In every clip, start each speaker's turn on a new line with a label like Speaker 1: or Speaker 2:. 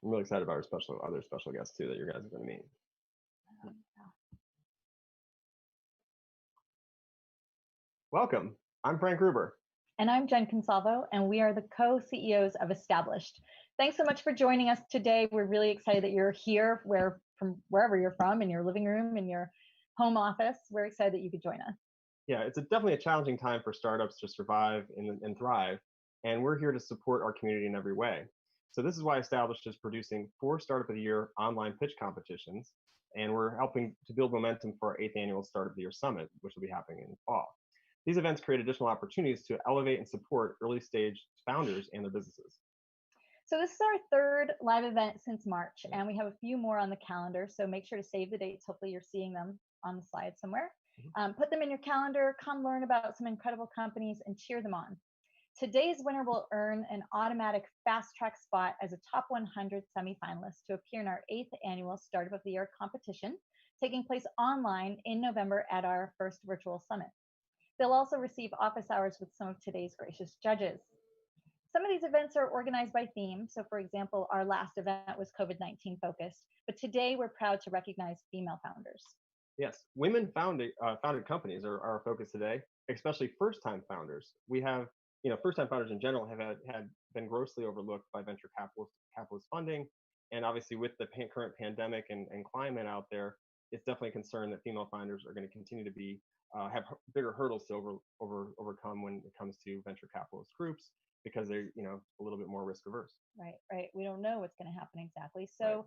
Speaker 1: I'm really excited about our other special guests too that you guys are going to meet. Welcome. I'm Frank Gruber.
Speaker 2: And I'm Jen Consalvo, and we are the co-CEOs of Established. Thanks so much for joining us today. We're really excited that you're here, from wherever you're from, in your living room, in your home office. We're excited that you could join us.
Speaker 1: Yeah, it's definitely a challenging time for startups to survive and thrive, and we're here to support our community in every way. So this is why Established is producing 4 Startup of the Year online pitch competitions, and we're helping to build momentum for our 8th annual Startup of the Year Summit, which will be happening in the fall. These events create additional opportunities to elevate and support early stage founders and their businesses.
Speaker 2: So this is our 3rd live event since March, and we have a few more on the calendar. So make sure to save the dates. Hopefully you're seeing them on the slide somewhere. Put them in your calendar, come learn about some incredible companies and cheer them on. Today's winner will earn an automatic fast track spot as a top 100 semifinalist to appear in our 8th annual Startup of the Year competition, taking place online in November at our first virtual summit. They'll also receive office hours with some of today's gracious judges. Some of these events are organized by theme. So for example, our last event was COVID-19 focused, but today we're proud to recognize female founders.
Speaker 1: Yes, women founded companies are our focus today, especially first-time founders. We have, first-time founders in general have been grossly overlooked by venture capitalist funding. And obviously with the current pandemic and climate out there, it's definitely a concern that female founders are going to continue to be have bigger hurdles to overcome when it comes to venture capitalist groups, because they're a little bit more risk averse.
Speaker 2: Right. We don't know what's going to happen exactly. So,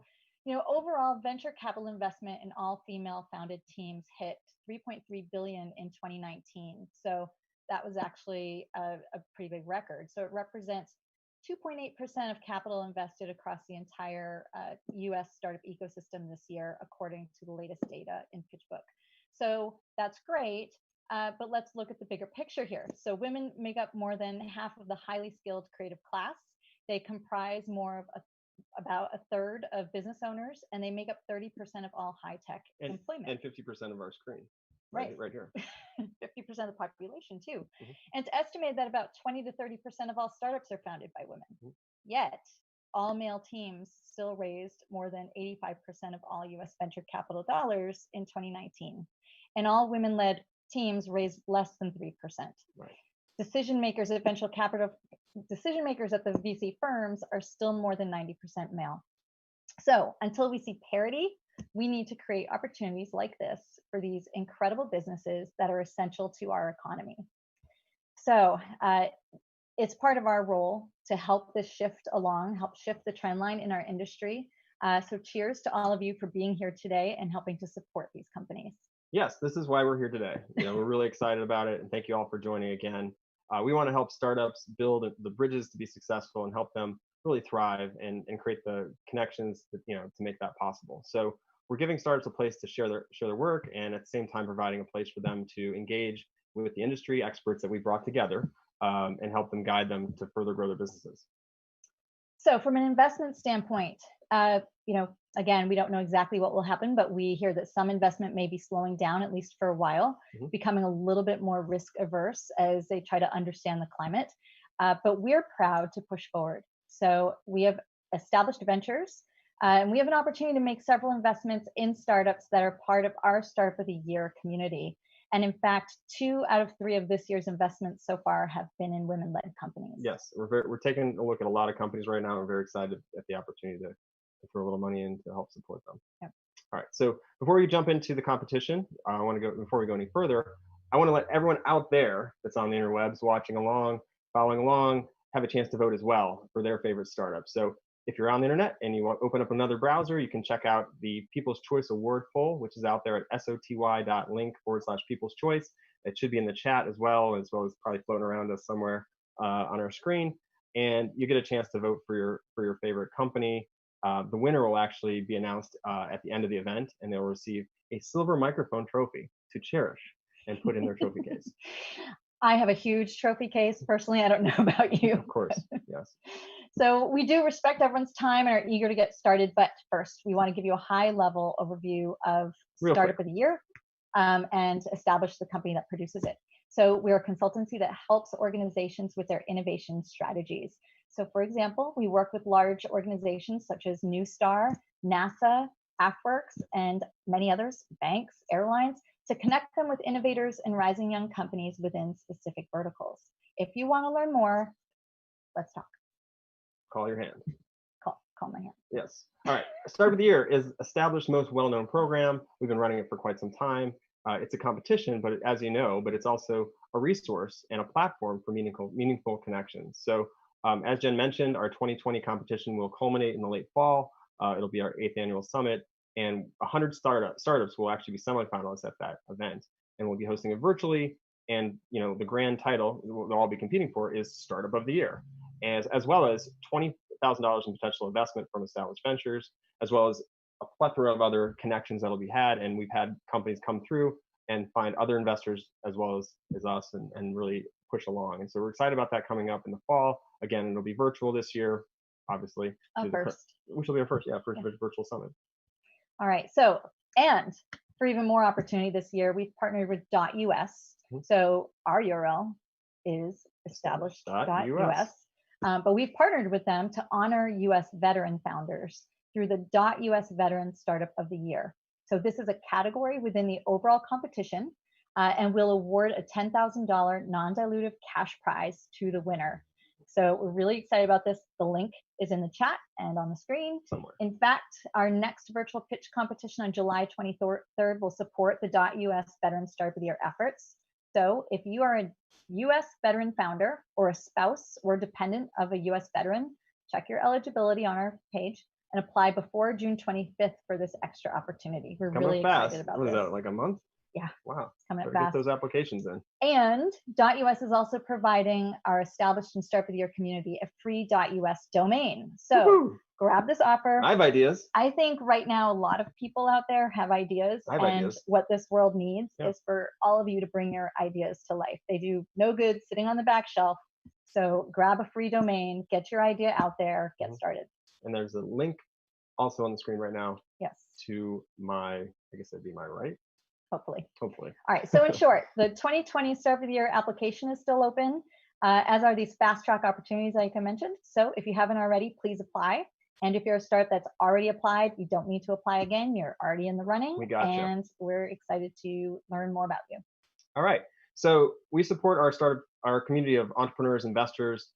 Speaker 2: overall venture capital investment in all female founded teams hit 3.3 billion in 2019. So that was actually a pretty big record. So it represents 2.8% of capital invested across the entire US startup ecosystem this year, according to the latest data in PitchBook. So that's great, but let's look at the bigger picture here. So women make up more than half of the highly skilled creative class. They comprise about a third of business owners, and they make up 30% of all high-tech employment.
Speaker 1: And 50% of our screen.
Speaker 2: Right
Speaker 1: here.
Speaker 2: 50% of the population too. And it's estimated that about 20 to 30% of all startups are founded by women. Yet, all male teams still raised more than 85% of all US venture capital dollars in 2019. And all women-led teams raised less than 3%.
Speaker 1: Right.
Speaker 2: Decision makers at the VC firms are still more than 90% male. So until we see parity, we need to create opportunities like this for these incredible businesses that are essential to our economy. So it's part of our role to help this help shift the trend line in our industry. So cheers to all of you for being here today and helping to support these companies.
Speaker 1: Yes, this is why we're here today. We're really excited about it, and thank you all for joining again. We want to help startups build the bridges to be successful and help them really thrive and create the connections to make that possible. So we're giving startups a place to share their work, and at the same time providing a place for them to engage with the industry experts that we brought together and help them guide them to further grow their businesses.
Speaker 2: So from an investment standpoint, again, we don't know exactly what will happen, but we hear that some investment may be slowing down, at least for a while, becoming a little bit more risk averse as they try to understand the climate. But we're proud to push forward. So we have Established Ventures, and we have an opportunity to make several investments in startups that are part of our Startup of the Year community. And in fact, 2 out of 3 of this year's investments so far have been in women-led companies.
Speaker 1: Yes, we're taking a look at a lot of companies right now. We're very excited at the opportunity to throw a little money in to help support them.
Speaker 2: Yep.
Speaker 1: All right, so before we jump into the competition, before we go any further, I want to let everyone out there that's on the interwebs watching along, following along, have a chance to vote as well for their favorite startup. So if you're on the internet and you want to open up another browser, you can check out the People's Choice Award poll, which is out there at soty.link/People's Choice. It should be in the chat as well as probably floating around us somewhere on our screen. And you get a chance to vote for your favorite company. The winner will actually be announced at the end of the event, and they'll receive a silver microphone trophy to cherish and put in their trophy case.
Speaker 2: I have a huge trophy case. Personally, I don't know about you.
Speaker 1: Of course, yes.
Speaker 2: So we do respect everyone's time and are eager to get started. But first, we want to give you a high-level overview of Startup of the Year and establish the company that produces it. So we're a consultancy that helps organizations with their innovation strategies. So for example, we work with large organizations such as Newstar, NASA, AFWorks, and many others, banks, airlines, to connect them with innovators and rising young companies within specific verticals. If you want to learn more, let's talk.
Speaker 1: Call your hand.
Speaker 2: Call my hand.
Speaker 1: Yes. All right. Start of the Year is established, most well-known program. We've been running it for quite some time. It's a competition, but as you know, but it's also a resource and a platform for meaningful connections. So as Jen mentioned, our 2020 competition will culminate in the late fall. It'll be our 8th annual summit, and 100 startups will actually be semifinalists at that event, and we'll be hosting it virtually. And the grand title they'll all be competing for is Startup of the Year, as well as $20,000 in potential investment from established ventures, as well as a plethora of other connections that'll be had. And we've had companies come through and find other investors as well as us, and really push along. And so we're excited about that coming up in the fall. Again, it'll be virtual this year, obviously. Which will be our first virtual summit.
Speaker 2: All right. So, and for even more opportunity this year, we've partnered with .us. So our URL is established.us. But we've partnered with them to honor US veteran founders through the .us Veteran Startup of the Year. So this is a category within the overall competition, and we'll award a $10,000 non-dilutive cash prize to the winner. So we're really excited about this. The link is in the chat and on the screen.
Speaker 1: Somewhere.
Speaker 2: In fact, our next virtual pitch competition on July 23rd will support the .us Veteran Startup of the Year efforts. So if you are a US veteran founder or a spouse or dependent of a US veteran, check your eligibility on our page and apply before June 25th for this extra opportunity. We're really excited about this.
Speaker 1: What is that, like a month?
Speaker 2: Yeah.
Speaker 1: Wow.
Speaker 2: It's coming up
Speaker 1: Get
Speaker 2: fast.
Speaker 1: those applications in.
Speaker 2: And .us is also providing our established and Startup of the Year community a free .us domain. So grab this offer.
Speaker 1: I have ideas.
Speaker 2: I think right now a lot of people out there have ideas, what this world needs is for all of you to bring your ideas to life. They do no good sitting on the back shelf. So grab a free domain, get your idea out there, get started.
Speaker 1: And there's a link also on the screen right now.
Speaker 2: Yes.
Speaker 1: To my, I guess that'd be my right.
Speaker 2: Hopefully.
Speaker 1: All
Speaker 2: right. So in short, the 2020 Startup of the Year application is still open, as are these fast track opportunities like I mentioned. So if you haven't already, please apply. And if you're a startup that's already applied, you don't need to apply again. You're already in the running.
Speaker 1: We got you.
Speaker 2: And we're excited to learn more about you.
Speaker 1: All right. So we support our community of entrepreneurs, investors,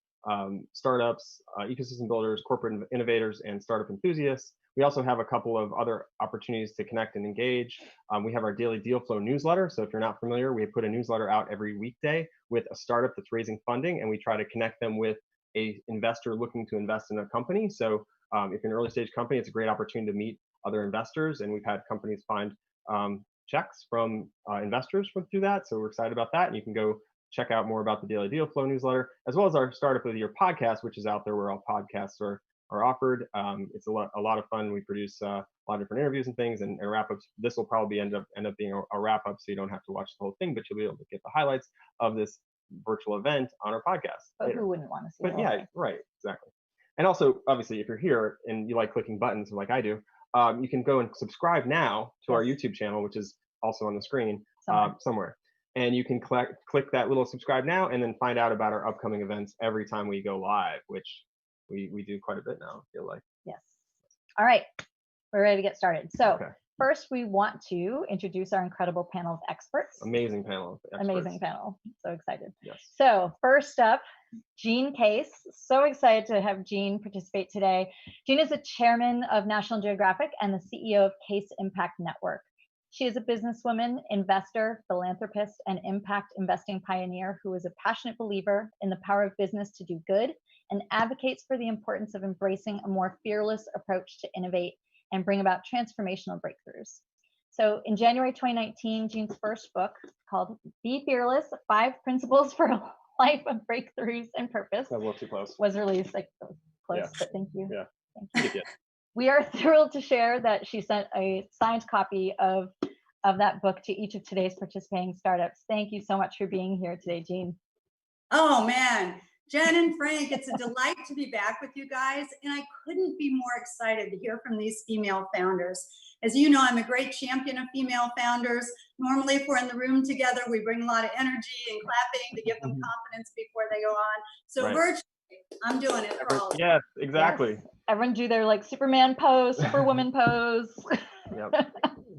Speaker 1: startups, ecosystem builders, corporate innovators, and startup enthusiasts. We also have a couple of other opportunities to connect and engage. We have our daily Deal Flow newsletter. So if you're not familiar, we put a newsletter out every weekday with a startup that's raising funding, and we try to connect them with an investor looking to invest in a company. So if you're an early stage company, it's a great opportunity to meet other investors, and we've had companies find checks from investors through that. So we're excited about that, and you can go check out more about the Daily Deal Flow newsletter, as well as our Startup of the Year podcast, which is out there where all podcasts are offered. It's a lot of fun. We produce a lot of different interviews and things, and wrap-ups. This will probably end up being a wrap-up, so you don't have to watch the whole thing, but you'll be able to get the highlights of this virtual event on our podcast.
Speaker 2: But who wouldn't want to see
Speaker 1: But yeah, right, exactly. And also, obviously, if you're here and you like clicking buttons like I do, you can go and subscribe now to our YouTube channel, which is also on the screen somewhere. And you can click that little subscribe now, and then find out about our upcoming events every time we go live, which we do quite a bit now, I feel like.
Speaker 2: Yes. All right. We're ready to get started. So first, we want to introduce our incredible panel of experts.
Speaker 1: Amazing panel of experts.
Speaker 2: Amazing panel. So excited.
Speaker 1: Yes.
Speaker 2: So first up, Jean Case. So excited to have Jean participate today. Jean is the chairman of National Geographic and the CEO of Case Impact Network. She is a businesswoman, investor, philanthropist, and impact investing pioneer who is a passionate believer in the power of business to do good and advocates for the importance of embracing a more fearless approach to innovate and bring about transformational breakthroughs. So in January 2019, Jean's first book called Be Fearless, 5 Principles for a Life of Breakthroughs and Purpose
Speaker 1: That was a little too close.
Speaker 2: Was released. Like close, but thank you.
Speaker 1: Yeah.
Speaker 2: Thank you. We are thrilled to share that she sent a signed copy of that book to each of today's participating startups. Thank you so much for being here today, Jean.
Speaker 3: Oh man, Jen and Frank, it's a delight to be back with you guys. And I couldn't be more excited to hear from these female founders. As you know, I'm a great champion of female founders. Normally, if we're in the room together, we bring a lot of energy and clapping to give them confidence before they go on. So virtually, I'm doing it for all of you.
Speaker 1: Yes, exactly.
Speaker 2: Yes. Everyone do their like Superman pose, Superwoman pose.
Speaker 1: Yep.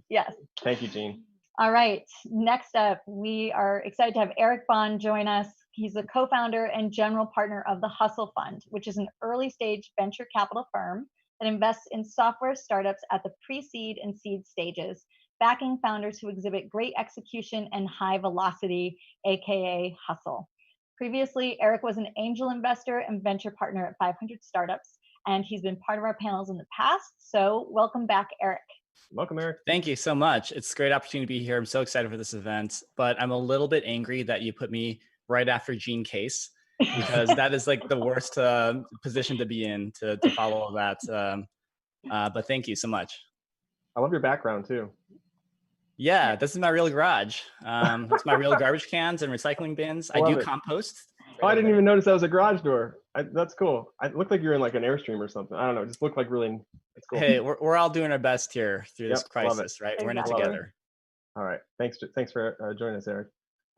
Speaker 2: Yes.
Speaker 1: Thank you, Jean.
Speaker 2: All right. Next up, we are excited to have Eric Bond join us. He's the co-founder and general partner of the Hustle Fund, which is an early stage venture capital firm that invests in software startups at the pre-seed and seed stages, backing founders who exhibit great execution and high velocity, aka hustle. Previously, Eric was an angel investor and venture partner at 500 startups, and he's been part of our panels in the past. So welcome back, Eric.
Speaker 1: Welcome, Eric.
Speaker 4: Thank you so much. It's a great opportunity to be here. I'm so excited for this event, but I'm a little bit angry that you put me right after Jean Case, because that is like the worst position to be in to follow that. But thank you so much.
Speaker 1: I love your background too.
Speaker 4: Yeah, this is my real garage. It's my real garbage cans and recycling bins. I do compost.
Speaker 1: Oh, I didn't even notice that was a garage door. That's cool. It looked like you're in like an Airstream or something. I don't know. It just looked like really. It's cool.
Speaker 4: Hey, we're all doing our best here through this crisis, right? We're in it
Speaker 2: Exactly.
Speaker 4: together.
Speaker 1: All right. Thanks for joining us, Eric.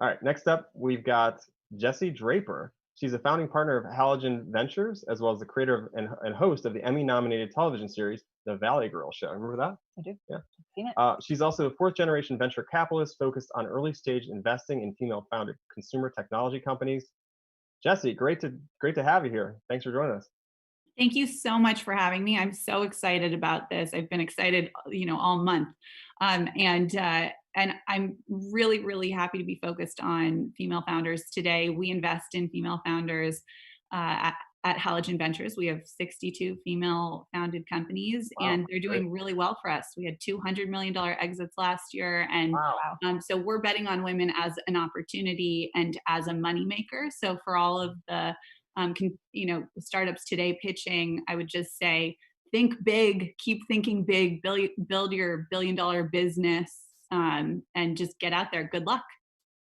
Speaker 1: All right. Next up, we've got Jessie Draper. She's a founding partner of Halogen Ventures, as well as the creator and host of the Emmy-nominated television series, The Valley Girl Show. Remember that?
Speaker 2: I do.
Speaker 1: Yeah.
Speaker 2: Seen it.
Speaker 1: She's also a fourth-generation venture capitalist focused on early-stage investing in female-founded consumer technology companies. Jessie, great to have you here. Thanks for joining us.
Speaker 5: Thank you so much for having me. I'm so excited about this. I've been excited, all month. And I'm really, really happy to be focused on female founders today. We invest in female founders at Halogen Ventures. We have 62 female founded companies, and they're doing really well for us. We had $200 million exits last year. And so we're betting on women as an opportunity and as a moneymaker. So for all of the startups today pitching, I would just say, think big, keep thinking big, build your billion-dollar business, and just get out there. Good luck.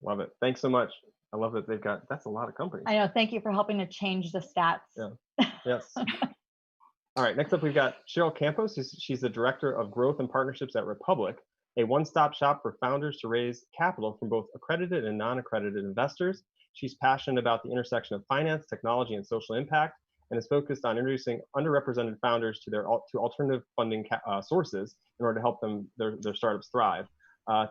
Speaker 1: Love it. Thanks so much. I love that that's a lot of companies.
Speaker 2: I know. Thank you for helping to change the stats.
Speaker 1: Yeah. Yes. All right. Next up, we've got Cheryl Campos. She's the director of growth and partnerships at Republic, a one-stop shop for founders to raise capital from both accredited and non-accredited investors. She's passionate about the intersection of finance, technology, and social impact, and is focused on introducing underrepresented founders to alternative funding sources in order to help their startups thrive.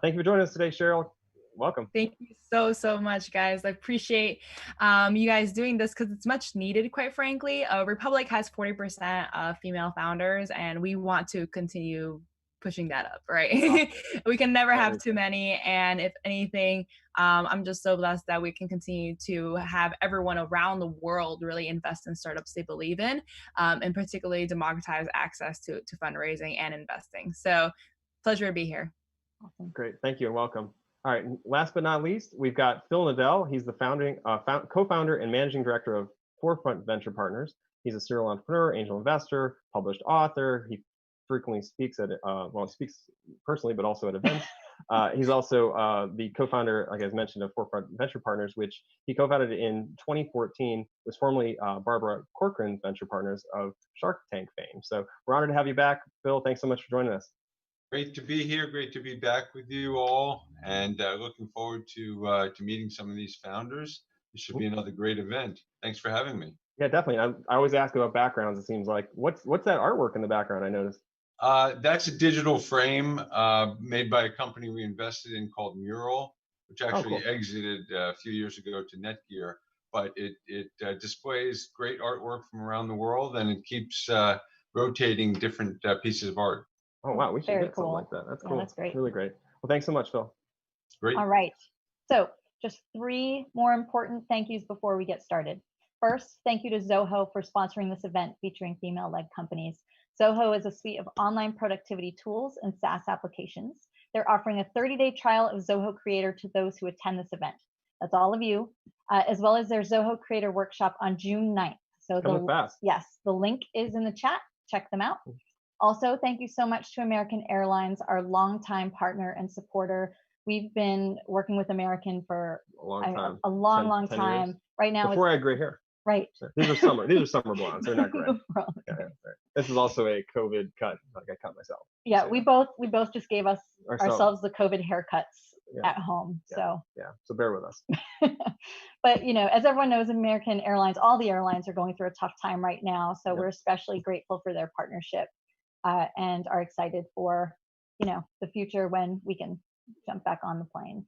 Speaker 1: Thank you for joining us today, Cheryl. Welcome.
Speaker 6: Thank you so much, guys. I appreciate you guys doing this because it's much needed, quite frankly. Republic has 40% of female founders, and we want to continue pushing that up, right? We can never have too many. And if anything, I'm just so blessed that we can continue to have everyone around the world really invest in startups they believe in, and particularly democratize access to fundraising and investing. So pleasure to be here.
Speaker 2: Awesome.
Speaker 1: Great. Thank you and welcome. All right. Last but not least, we've got Phil Nadell. He's the co-founder and managing director of Forefront Venture Partners. He's a serial entrepreneur, angel investor, published author. He frequently speaks speaks personally, but also at events. He's also the co-founder, like I mentioned, of Forefront Venture Partners, which he co-founded in 2014, was formerly Barbara Corcoran's Venture Partners of Shark Tank fame. So we're honored to have you back, Phil. Thanks so much for joining us.
Speaker 7: Great to be here. Great to be back with you all, and looking forward to meeting some of these founders. This should be another great event. Thanks for having me.
Speaker 1: Yeah, definitely. I always ask about backgrounds. It seems like what's that artwork in the background? I noticed.
Speaker 7: That's a digital frame made by a company we invested in called Mural, which actually exited a few years ago to Netgear. But it displays great artwork from around the world, and it keeps rotating different pieces of art.
Speaker 1: Oh, wow. We should
Speaker 2: Very
Speaker 1: get something
Speaker 2: cool.
Speaker 1: like that. That's
Speaker 2: Yeah,
Speaker 1: cool.
Speaker 2: that's great.
Speaker 1: Really great. Well, thanks so much, Phil.
Speaker 7: Great.
Speaker 2: All right. So just 3 more important thank yous before we get started. First, thank you to Zoho for sponsoring this event featuring female-led companies. Zoho is a suite of online productivity tools and SaaS applications. They're offering a 30-day trial of Zoho Creator to those who attend this event. That's all of you, as well as their Zoho Creator Workshop on June 9th. So
Speaker 1: fast.
Speaker 2: Yes, the link is in the chat. Check them out. Also, thank you so much to American Airlines, our longtime partner and supporter. We've been working with American for
Speaker 1: A long time.
Speaker 2: a long
Speaker 1: 10
Speaker 2: time.
Speaker 1: years.
Speaker 2: Right now,
Speaker 1: Before I had gray hair.
Speaker 2: right.
Speaker 1: These are summer blondes. They're not gray. Yeah, right. This is also a COVID cut. Like I cut myself.
Speaker 2: Yeah,
Speaker 1: So,
Speaker 2: we both just gave ourselves the COVID haircuts at home. So
Speaker 1: So bear with us.
Speaker 2: but as everyone knows, American Airlines, all the airlines are going through a tough time right now. So we're especially grateful for their partnership and are excited for, the future when we can jump back on the plane.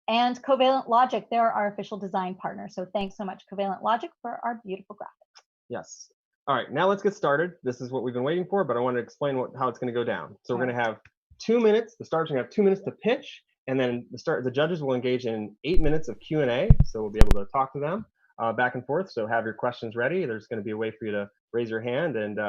Speaker 2: And Covalent Logic, they're our official design partner. So thanks so much, Covalent Logic, for our beautiful graphics.
Speaker 1: Yes. All right, now let's get started. This is what we've been waiting for, but I want to explain how it's going to go down. So we're going to have 2 minutes. The starters are going to have 2 minutes to pitch, and then the judges will engage in 8 minutes of Q&A. So we'll be able to talk to them back and forth. So have your questions ready. There's going to be a way for you to raise your hand and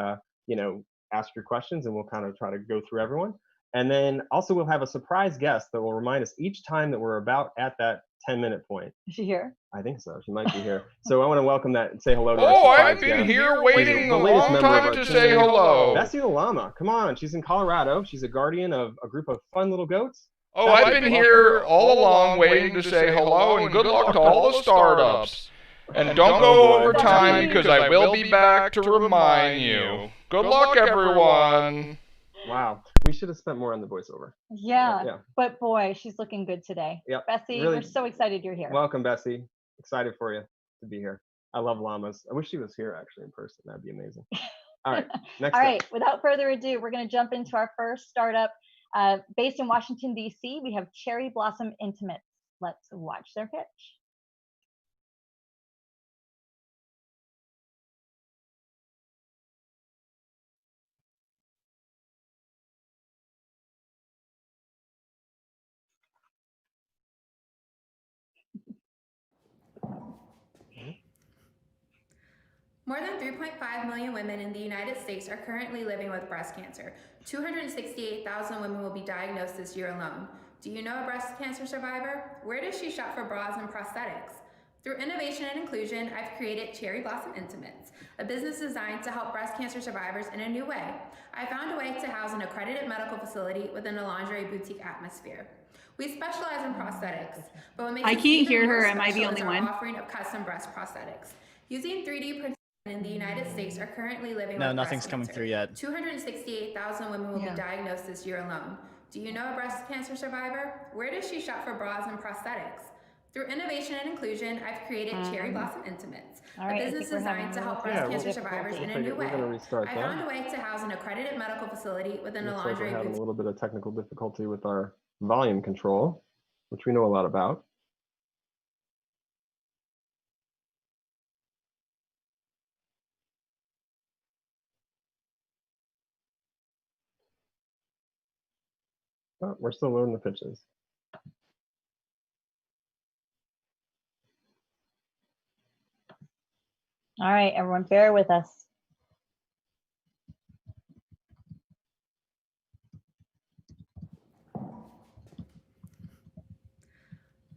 Speaker 1: ask your questions, and we'll kind of try to go through everyone. And then also we'll have a surprise guest that will remind us each time that we're about at that 10-minute point.
Speaker 2: Is she here?
Speaker 1: I think so. She might be here. So I want to welcome that and say hello to
Speaker 8: Oh,
Speaker 1: our
Speaker 8: I've been
Speaker 1: guest.
Speaker 8: here waiting a long time to say
Speaker 1: team.
Speaker 8: hello.
Speaker 1: Bessie the llama. Come on. She's in Colorado. She's a guardian of a group of fun little goats.
Speaker 8: Oh, I've been here all along waiting to say hello and good luck to all the startups. And don't go over time because I will be back to remind you. Good luck, everyone.
Speaker 1: Wow. We should have spent more on the voiceover.
Speaker 2: Yeah. But boy, she's looking good today.
Speaker 1: Yep.
Speaker 2: Bessie,
Speaker 1: Really,
Speaker 2: we're so excited you're here.
Speaker 1: Welcome, Bessie. Excited for you to be here. I love llamas. I wish she was here actually in person. That'd be amazing. All right. Next
Speaker 2: All
Speaker 1: up.
Speaker 2: right. Without further ado, we're going to jump into our first startup. Based in Washington, D.C., we have Cherry Blossom Intimates. Let's watch their pitch.
Speaker 9: More than 3.5 million women in the United States are currently living with breast cancer. 268,000 women will be diagnosed this year alone. Do you know a breast cancer survivor? Where does she shop for bras and prosthetics? Through innovation and inclusion, I've created Cherry Blossom Intimates, a business designed to help breast cancer survivors in a new way. I found a way to house an accredited medical facility within a lingerie boutique atmosphere. We specialize in prosthetics, but what makes
Speaker 5: I
Speaker 9: us
Speaker 5: can't
Speaker 9: even
Speaker 5: hear
Speaker 9: more
Speaker 5: her. Am I the
Speaker 9: special
Speaker 5: only
Speaker 9: is our
Speaker 5: one?
Speaker 9: offering of custom breast prosthetics. Using 3D printing in the United States are currently living
Speaker 4: No,
Speaker 9: with
Speaker 4: nothing's
Speaker 9: breast
Speaker 4: coming
Speaker 9: cancer.
Speaker 4: through yet.
Speaker 9: 268,000 women will be diagnosed this year alone. Do you know a breast cancer survivor? Where does she shop for bras and prosthetics? Through innovation and inclusion, I've created Cherry Blossom Intimates, a business designed to help breast cancer survivors in a new way. I found a way to house an accredited medical facility within a
Speaker 1: Looks like
Speaker 9: lingerie
Speaker 1: we're having
Speaker 9: boutique.
Speaker 1: a little bit of technical difficulty with our volume control, which we know a lot about. Oh, we're still loading the pitches.
Speaker 2: All right, everyone, bear with us.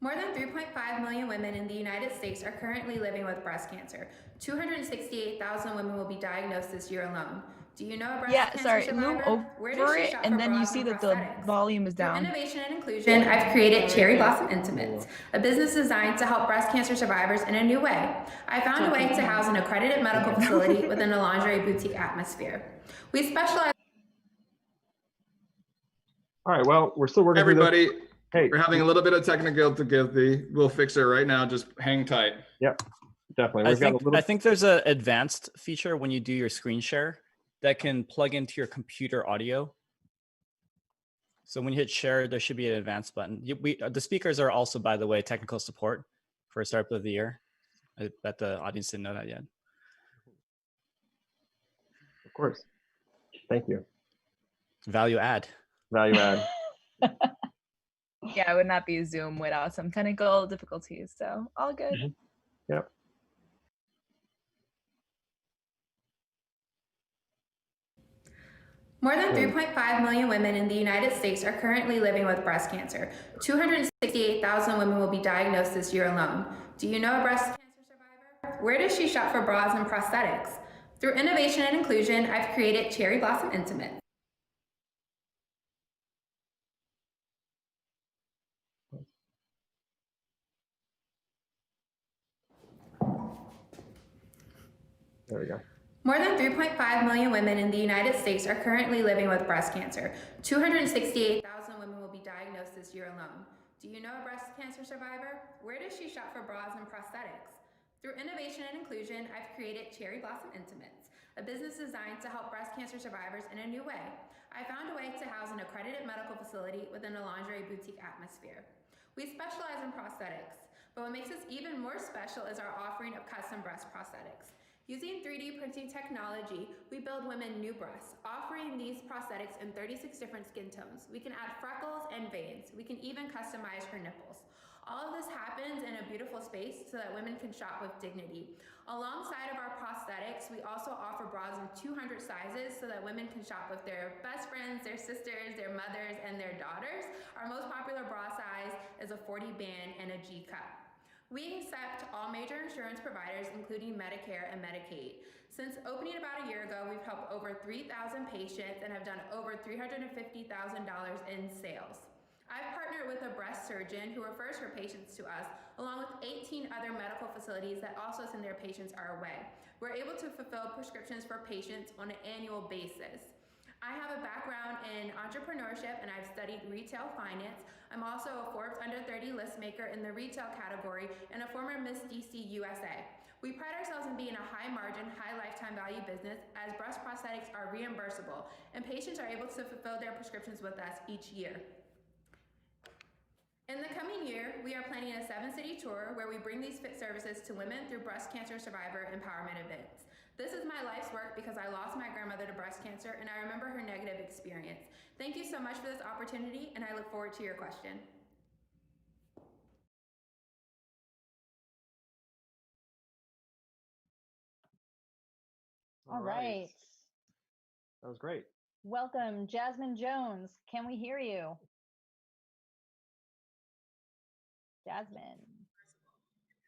Speaker 9: More than 3.5 million women in the United States are currently living with breast cancer. 268,000 women will be diagnosed this year alone. Do you know a breast cancer survivor?
Speaker 6: Move
Speaker 9: Where does
Speaker 6: over
Speaker 9: she
Speaker 6: it,
Speaker 9: shop
Speaker 6: and
Speaker 9: for
Speaker 6: then you
Speaker 9: bras
Speaker 6: see
Speaker 9: and
Speaker 6: that the
Speaker 9: prosthetics?
Speaker 6: volume is
Speaker 9: Through
Speaker 6: down.
Speaker 9: innovation and inclusion, I've created Cherry Blossom Intimates, a business designed to help breast cancer survivors in a new way. I found a way to house an accredited medical facility within a lingerie boutique atmosphere. We specialize.
Speaker 1: All right, well, we're still working
Speaker 10: Everybody,
Speaker 1: through this. Hey,
Speaker 10: we're having a little bit of technical difficulty. We'll fix it right now. Just hang tight.
Speaker 1: Yep, definitely.
Speaker 4: I think there's an advanced feature when you do your screen share that can plug into your computer audio. So when you hit share, there should be an advanced button. The speakers are also, by the way, technical support for Startup of the Year. I bet the audience didn't know that yet.
Speaker 1: Of course. Thank you.
Speaker 4: Value add.
Speaker 1: Value add.
Speaker 6: Yeah, it would not be Zoom without some technical difficulties. So all good.
Speaker 1: Mm-hmm. Yep.
Speaker 9: More than 3.5 million women in the United States are currently living with breast cancer. 268,000 women will be diagnosed this year alone. Do you know a breast cancer survivor? Where does she shop for bras and prosthetics? Through innovation and inclusion, I've created Cherry Blossom Intimates.
Speaker 1: There we go.
Speaker 9: More than 3.5 million women in the United States are currently living with breast cancer. 268,000 women will be diagnosed this year alone. Do you know a breast cancer survivor? Where does she shop for bras and prosthetics? Through innovation and inclusion, I've created Cherry Blossom Intimates, a business designed to help breast cancer survivors in a new way. I found a way to house an accredited medical facility within a lingerie boutique atmosphere. We specialize in prosthetics, but what makes us even more special is our offering of custom breast prosthetics. Using 3D printing technology, we build women new breasts, offering these prosthetics in 36 different skin tones. We can add freckles and veins. We can even customize her nipples. All of this happens in a beautiful space so that women can shop with dignity. Alongside of our prosthetics, we also offer bras in 200 sizes so that women can shop with their best friends, their sisters, their mothers, and their daughters. Our most popular bra size is a 40 band and a G cup. We accept all major insurance providers, including Medicare and Medicaid. Since opening about a year ago, we've helped over 3,000 patients and have done over $350,000 in sales. I've partnered with a breast surgeon who refers her patients to us, along with 18 other medical facilities that also send their patients our way. We're able to fulfill prescriptions for patients on an annual basis. I have a background in entrepreneurship and I've studied retail finance. I'm also a Forbes Under 30 list maker in the retail category and a former Miss DC USA. We pride ourselves in being a high margin, high lifetime value business as breast prosthetics are reimbursable and patients are able to fulfill their prescriptions with us each year. In the coming year, we are planning a 7-city tour where we bring these fit services to women through breast cancer survivor empowerment events. This is my life's work because I lost my grandmother to breast cancer and I remember her negative experience. Thank you so much for this opportunity and I look forward to your question.
Speaker 2: All right.
Speaker 1: That was great.
Speaker 2: Welcome, Jasmine Jones. Can we hear you? Jasmine.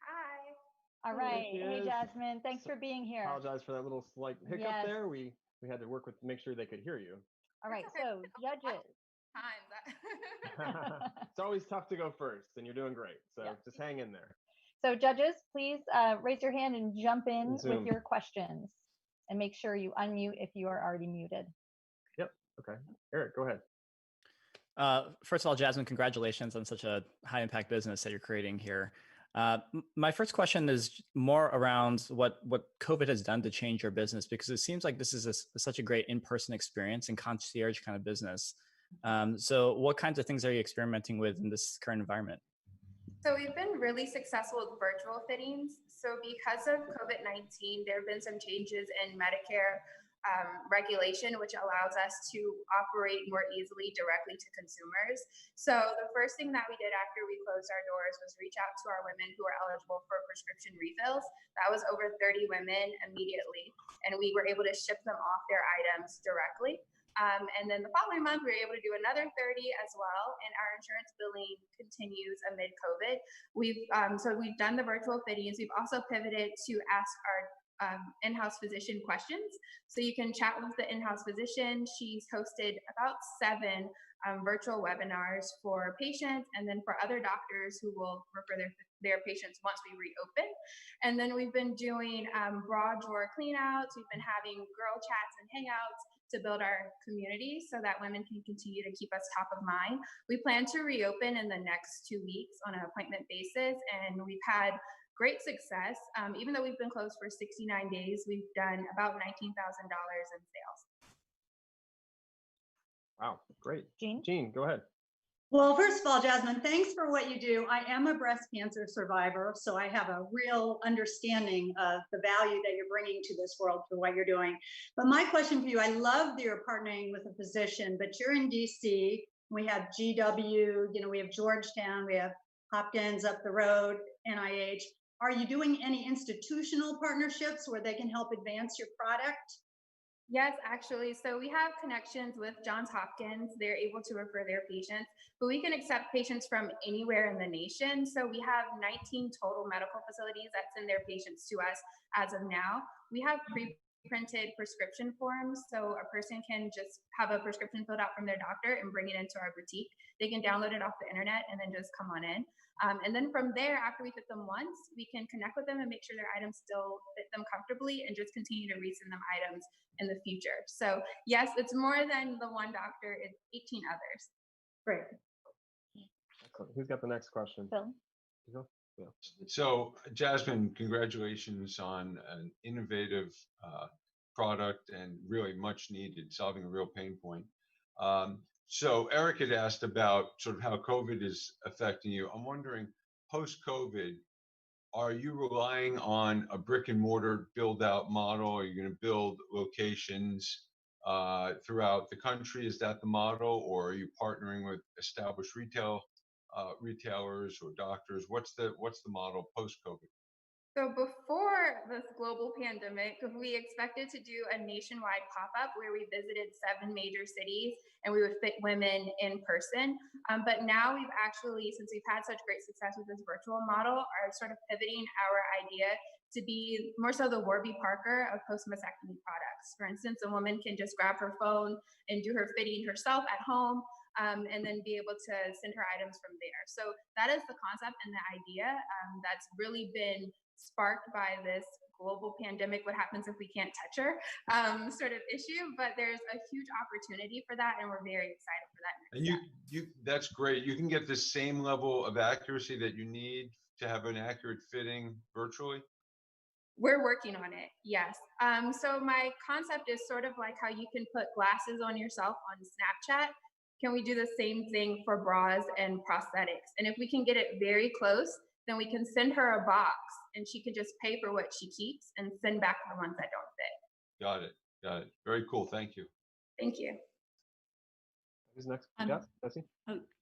Speaker 9: Hi.
Speaker 2: All right.
Speaker 1: There she
Speaker 2: Hey,
Speaker 1: is.
Speaker 2: Jasmine. Thanks for being here.
Speaker 1: Apologize for that little slight hiccup
Speaker 2: Yes.
Speaker 1: there. We had to work with make sure they could hear you.
Speaker 2: All right.
Speaker 9: That's okay.
Speaker 2: So, judges.
Speaker 1: It's always tough to go first, and you're doing great. So
Speaker 2: Yeah.
Speaker 1: just hang in there.
Speaker 2: So, judges, please raise your hand and jump in with
Speaker 1: Zoom.
Speaker 2: your questions. And make sure you unmute if you are already muted.
Speaker 1: Yep. Okay. Eric, go ahead.
Speaker 4: First of all, Jasmine, congratulations on such a high impact business that you're creating here. My first question is more around what COVID has done to change your business, because it seems like this is such a great in-person experience and concierge kind of business. So what kinds of things are you experimenting with in this current environment?
Speaker 9: So we've been really successful with virtual fittings. So because of COVID-19, there have been some changes in Medicare regulation, which allows us to operate more easily directly to consumers. So the first thing that we did after we closed our doors was reach out to our women who are eligible for prescription refills. That was over 30 women immediately, and we were able to ship them off their items directly. And then the following month, we were able to do another 30 as well, and our insurance billing continues amid COVID. So we've done the virtual fittings. We've also pivoted to ask our in-house physician questions. So you can chat with the in-house physician. She's hosted about 7 virtual webinars for patients and then for other doctors who will refer their patients once we reopen. And then we've been doing bra drawer cleanouts. We've been having girl chats and hangouts to build our community so that women can continue to keep us top of mind. We plan to reopen in the next 2 weeks on an appointment basis, and we've had great success. Even though we've been closed for 69 days, we've done about $19,000 in sales.
Speaker 1: Wow, great.
Speaker 2: Jean,
Speaker 1: go ahead.
Speaker 3: Well, first of all, Jasmine, thanks for what you do. I am a breast cancer survivor, so I have a real understanding of the value that you're bringing to this world for what you're doing. But my question for you, I love that you're partnering with a physician, but you're in DC. We have GW, we have Georgetown, we have Hopkins up the road, NIH. Are you doing any institutional partnerships where they can help advance your product?
Speaker 9: Yes, actually. So we have connections with Johns Hopkins. They're able to refer their patients, but we can accept patients from anywhere in the nation. So we have 19 total medical facilities that send their patients to us as of now. We have pre-printed prescription forms. So a person can just have a prescription filled out from their doctor and bring it into our boutique. They can download it off the internet and then just come on in. And then from there, after we fit them once, we can connect with them and make sure their items still fit them comfortably and just continue to resend them items in the future. So yes, it's more than the one doctor, it's 18 others.
Speaker 3: Great.
Speaker 1: Who's got the next question?
Speaker 2: Phil.
Speaker 1: Phil? Yeah.
Speaker 7: So Jasmine, congratulations on an innovative product and really much needed, solving a real pain point. So Eric had asked about sort of how COVID is affecting you. I'm wondering, post-COVID, are you relying on a brick and mortar build out model? Are you going to build locations throughout the country? Is that the model, or are you partnering with established retailers or doctors? What's the model post-COVID?
Speaker 9: So before this global pandemic, we expected to do a nationwide pop-up where we visited 7 major cities and we would fit women in person. But now we've actually, since we've had such great success with this virtual model, are sort of pivoting our idea to be more so the Warby Parker of post-mastectomy products. For instance, a woman can just grab her phone and do her fitting herself at home, and then be able to send her items from there. So that is the concept and the idea that's really been sparked by this global pandemic, what happens if we can't touch her sort of issue. But there's a huge opportunity for that, and we're very excited for that.
Speaker 7: And you that's great. You can get the same level of accuracy that you need to have an accurate fitting virtually?
Speaker 9: We're working on it, yes. So my concept is sort of like how you can put glasses on yourself on Snapchat. Can we do the same thing for bras and prosthetics? And if we can get it very close, then we can send her a box and she can just pay for what she keeps and send back the ones that don't fit.
Speaker 7: Got it. Got it. Very cool. Thank you.
Speaker 9: Thank you.
Speaker 1: Who's next? Jesse?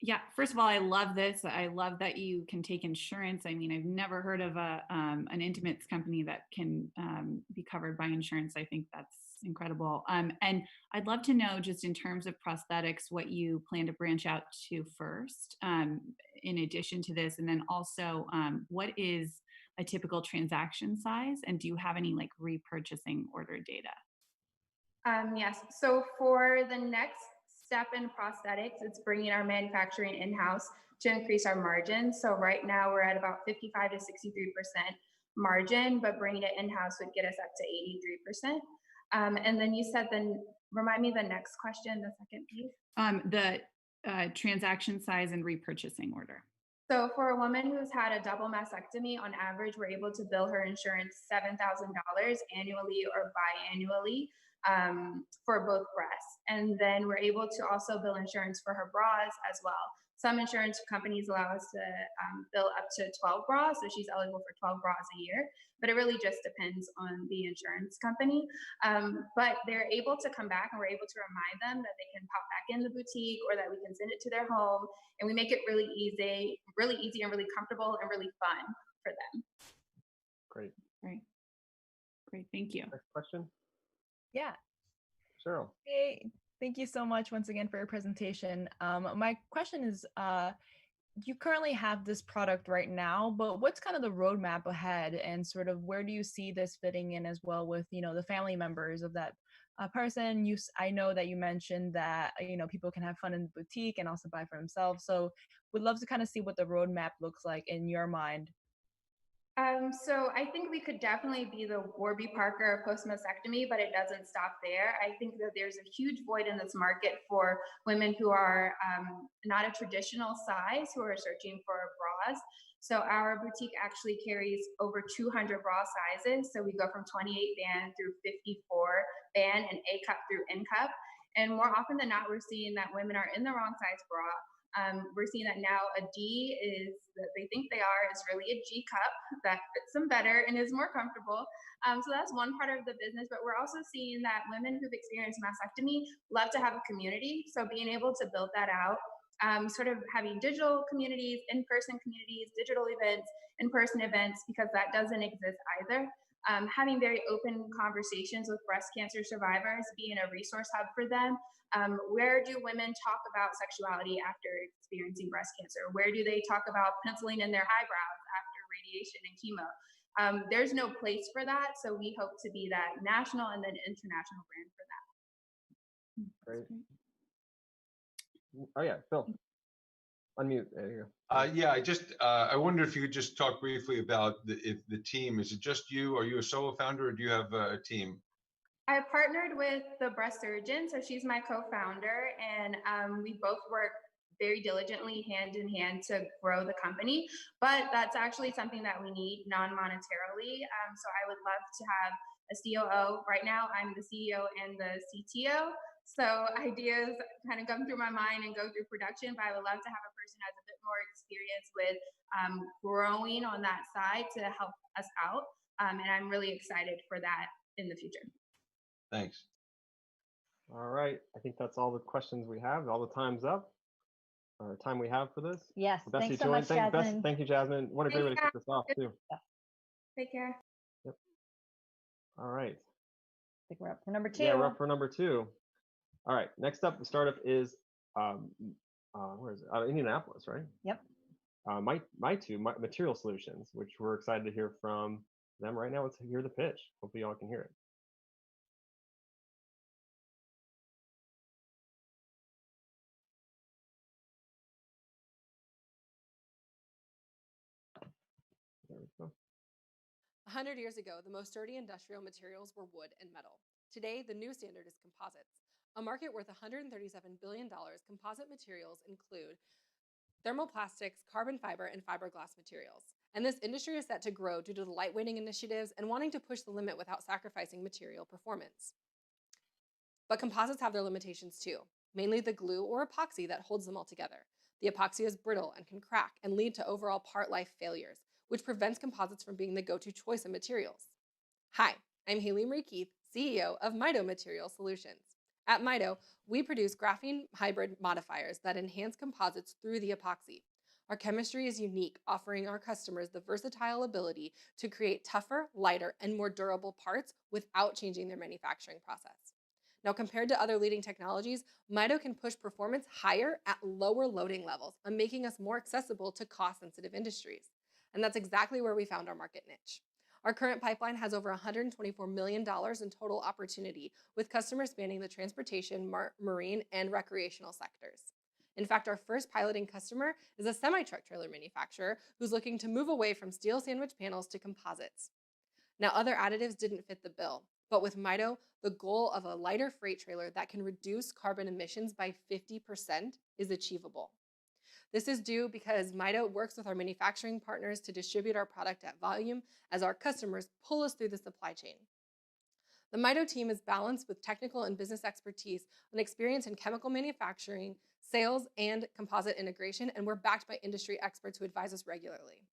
Speaker 5: Yeah. First of all, I love this. I love that you can take insurance. I mean, I've never heard of an intimates company that can be covered by insurance. I think that's incredible. And I'd love to know, just in terms of prosthetics, what you plan to branch out to first, in addition to this, and then also what is a typical transaction size, and do you have any like repurchasing order data?
Speaker 9: Yes. So for the next step in prosthetics, it's bringing our manufacturing in-house to increase our margin. So right now we're at about 55 to 63% margin, but bringing it in-house would get us up to 83%. And then you said, remind me the next question, the second piece.
Speaker 5: The transaction size and repurchasing order.
Speaker 9: So for a woman who's had a double mastectomy, on average, we're able to bill her insurance $7,000 annually or biannually for both breasts. And then we're able to also bill insurance for her bras as well. Some insurance companies allow us to bill up to 12 bras, so she's eligible for 12 bras a year, but it really just depends on the insurance company. But they're able to come back and we're able to remind them that they can pop back in the boutique or that we can send it to their home, and we make it really easy and really comfortable and really fun for them.
Speaker 1: Great.
Speaker 5: Great. Thank you.
Speaker 1: Next question.
Speaker 6: Yeah.
Speaker 1: Cheryl.
Speaker 6: Hey, thank you so much once again for your presentation. My question is, you currently have this product right now, but what's kind of the roadmap ahead, and sort of where do you see this fitting in as well with, the family members of that person? I know that you mentioned that, people can have fun in the boutique and also buy for themselves. So would love to kind of see what the roadmap looks like in your mind.
Speaker 9: So I think we could definitely be the Warby Parker of post-mastectomy, but it doesn't stop there. I think that there's a huge void in this market for women who are not a traditional size, who are searching for bras. So our boutique actually carries over 200 bra sizes. So we go from 28 band through 54 band and A cup through N cup. And more often than not, we're seeing that women are in the wrong size bra. We're seeing that now a D is that they think they are is really a G cup that fits them better and is more comfortable. So that's one part of the business, but we're also seeing that women who've experienced mastectomy love to have a community. So being able to build that out, sort of having digital communities, in-person communities, digital events, in-person events, because that doesn't exist either. Having very open conversations with breast cancer survivors, being a resource hub for them. Where do women talk about sexuality after experiencing breast cancer? Where do they talk about penciling in their eyebrows after radiation and chemo? There's no place for that, so we hope to be that national and then international brand for that.
Speaker 1: Great. Oh yeah, Phil. Unmute. There you
Speaker 7: go. Yeah, I wonder if you could just talk briefly about the team. Is it just you? Are you a solo founder, or do you have a team?
Speaker 9: I partnered with the breast surgeon, so she's my co-founder, and we both work very diligently hand in hand to grow the company, but that's actually something that we need non-monetarily. So I would love to have a COO. Right now, I'm the CEO and the CTO. So ideas kind of come through my mind and go through production, but I would love to have a person who has a bit more experience with growing on that side to help us out. And I'm really excited for that in the future.
Speaker 7: Thanks.
Speaker 1: All right. I think that's all the questions we have. All the time's up. Time we have for this.
Speaker 2: Yes.
Speaker 1: Bessie
Speaker 2: Thanks so
Speaker 1: joined.
Speaker 2: much, Jasmine.
Speaker 1: Thank you, Jasmine. What a great way to kick this off, too.
Speaker 9: Take care.
Speaker 1: Yep. All right.
Speaker 2: I think we're up for number 2.
Speaker 1: Yeah, we're up for number 2. All right. Next up, the startup is where is it? Indianapolis, right?
Speaker 2: Yep.
Speaker 1: Material Solutions, which we're excited to hear from them right now. Let's hear the pitch. Hopefully, y'all can hear it. There we go.
Speaker 11: 100 years ago, the most sturdy industrial materials were wood and metal. Today, the new standard is composites. A market worth $137 billion, composite materials include thermoplastics, carbon fiber, and fiberglass materials. And this industry is set to grow due to the lightweighting initiatives and wanting to push the limit without sacrificing material performance. But composites have their limitations too, mainly the glue or epoxy that holds them all together. The epoxy is brittle and can crack and lead to overall part life failures, which prevents composites from being the go-to choice of materials. Hi, I'm Haley Marie Keith, CEO of Mito Material Solutions. At Mito, we produce graphene hybrid modifiers that enhance composites through the epoxy. Our chemistry is unique, offering our customers the versatile ability to create tougher, lighter, and more durable parts without changing their manufacturing process. Now, compared to other leading technologies, Mito can push performance higher at lower loading levels and making us more accessible to cost-sensitive industries. And that's exactly where we found our market niche. Our current pipeline has over $124 million in total opportunity, with customers spanning the transportation, marine, and recreational sectors. In fact, our first piloting customer is a semi-truck trailer manufacturer who's looking to move away from steel sandwich panels to composites. Now, other additives didn't fit the bill, but with Mito, the goal of a lighter freight trailer that can reduce carbon emissions by 50% is achievable. This is due because Mito works with our manufacturing partners to distribute our product at volume as our customers pull us through the supply chain. The Mito team is balanced with technical and business expertise and experience in chemical manufacturing, sales, and composite integration, and we're backed by industry experts who advise us regularly.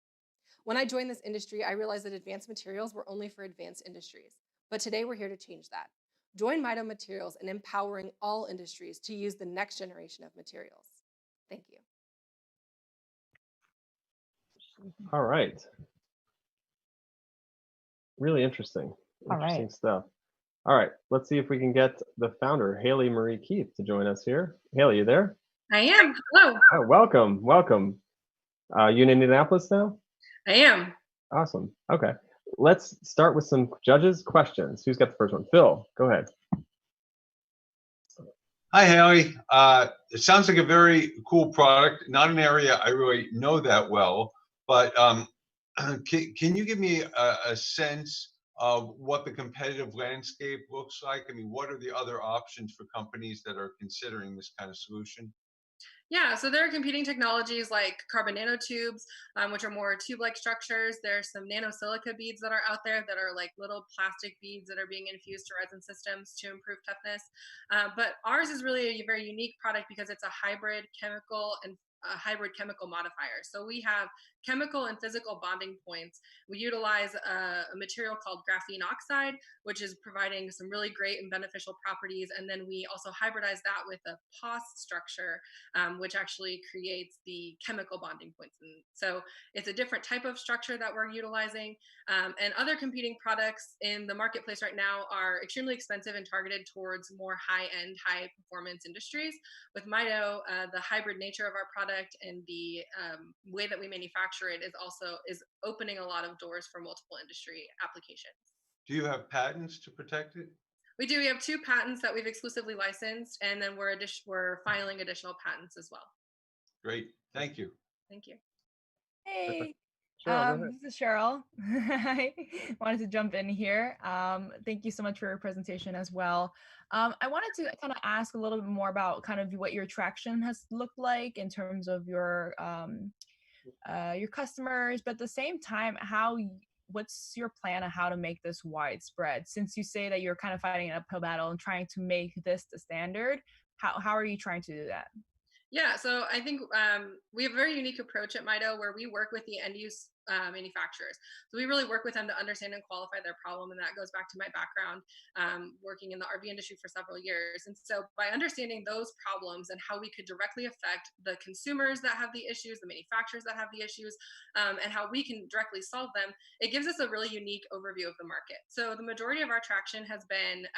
Speaker 11: When I joined this industry, I realized that advanced materials were only for advanced industries, but today we're here to change that. Join Mito Materials in empowering all industries to use the next generation of materials. Thank you.
Speaker 1: All right. Really interesting. Interesting stuff. All right. Let's see if we can get the founder, Haley Marie Keith, to join us here. Haley, you there?
Speaker 12: I am. Hello.
Speaker 1: Oh, welcome. Welcome. You in Indianapolis now?
Speaker 12: I am.
Speaker 1: Awesome. Okay. Let's start with some judges' questions. Who's got the first one? Phil, go ahead.
Speaker 7: Hi, Haley. It sounds like a very cool product. Not an area I really know that well, but can you give me a sense of what the competitive landscape looks like? I mean, what are the other options for companies that are considering this kind of solution?
Speaker 12: Yeah, so there are competing technologies like carbon nanotubes, which are more tube-like structures. There's some nanosilica beads that are out there that are like little plastic beads that are being infused to resin systems to improve toughness. But ours is really a very unique product because it's a hybrid chemical modifier. So we have chemical and physical bonding points. We utilize a material called graphene oxide, which is providing some really great and beneficial properties. And then we also hybridize that with a POS structure, which actually creates the chemical bonding points. And so it's a different type of structure that we're utilizing. And other competing products in the marketplace right now are extremely expensive and targeted towards more high-end, high-performance industries. With Mito, the hybrid nature of our product and the way that we manufacture it is opening a lot of doors for multiple industry applications.
Speaker 7: Do you have patents to protect it?
Speaker 12: We do. We have 2 patents that we've exclusively licensed, and then we're filing additional patents as well.
Speaker 7: Great. Thank you.
Speaker 12: Thank you.
Speaker 2: Hey.
Speaker 1: Cheryl, go ahead.
Speaker 6: This is Cheryl. I wanted to jump in here. Thank you so much for your presentation as well. I wanted to kind of ask a little bit more about kind of what your traction has looked like in terms of your customers, but at the same time, what's your plan on how to make this widespread? Since you say that you're kind of fighting an uphill battle and trying to make this the standard, how are you trying to do that?
Speaker 12: Yeah, so I think we have a very unique approach at Mito where we work with the end use manufacturers. So we really work with them to understand and qualify their problem. And that goes back to my background working in the RV industry for several years. And so by understanding those problems and how we could directly affect the consumers that have the issues, the manufacturers that have the issues, and how we can directly solve them, it gives us a really unique overview of the market. So the majority of our traction has been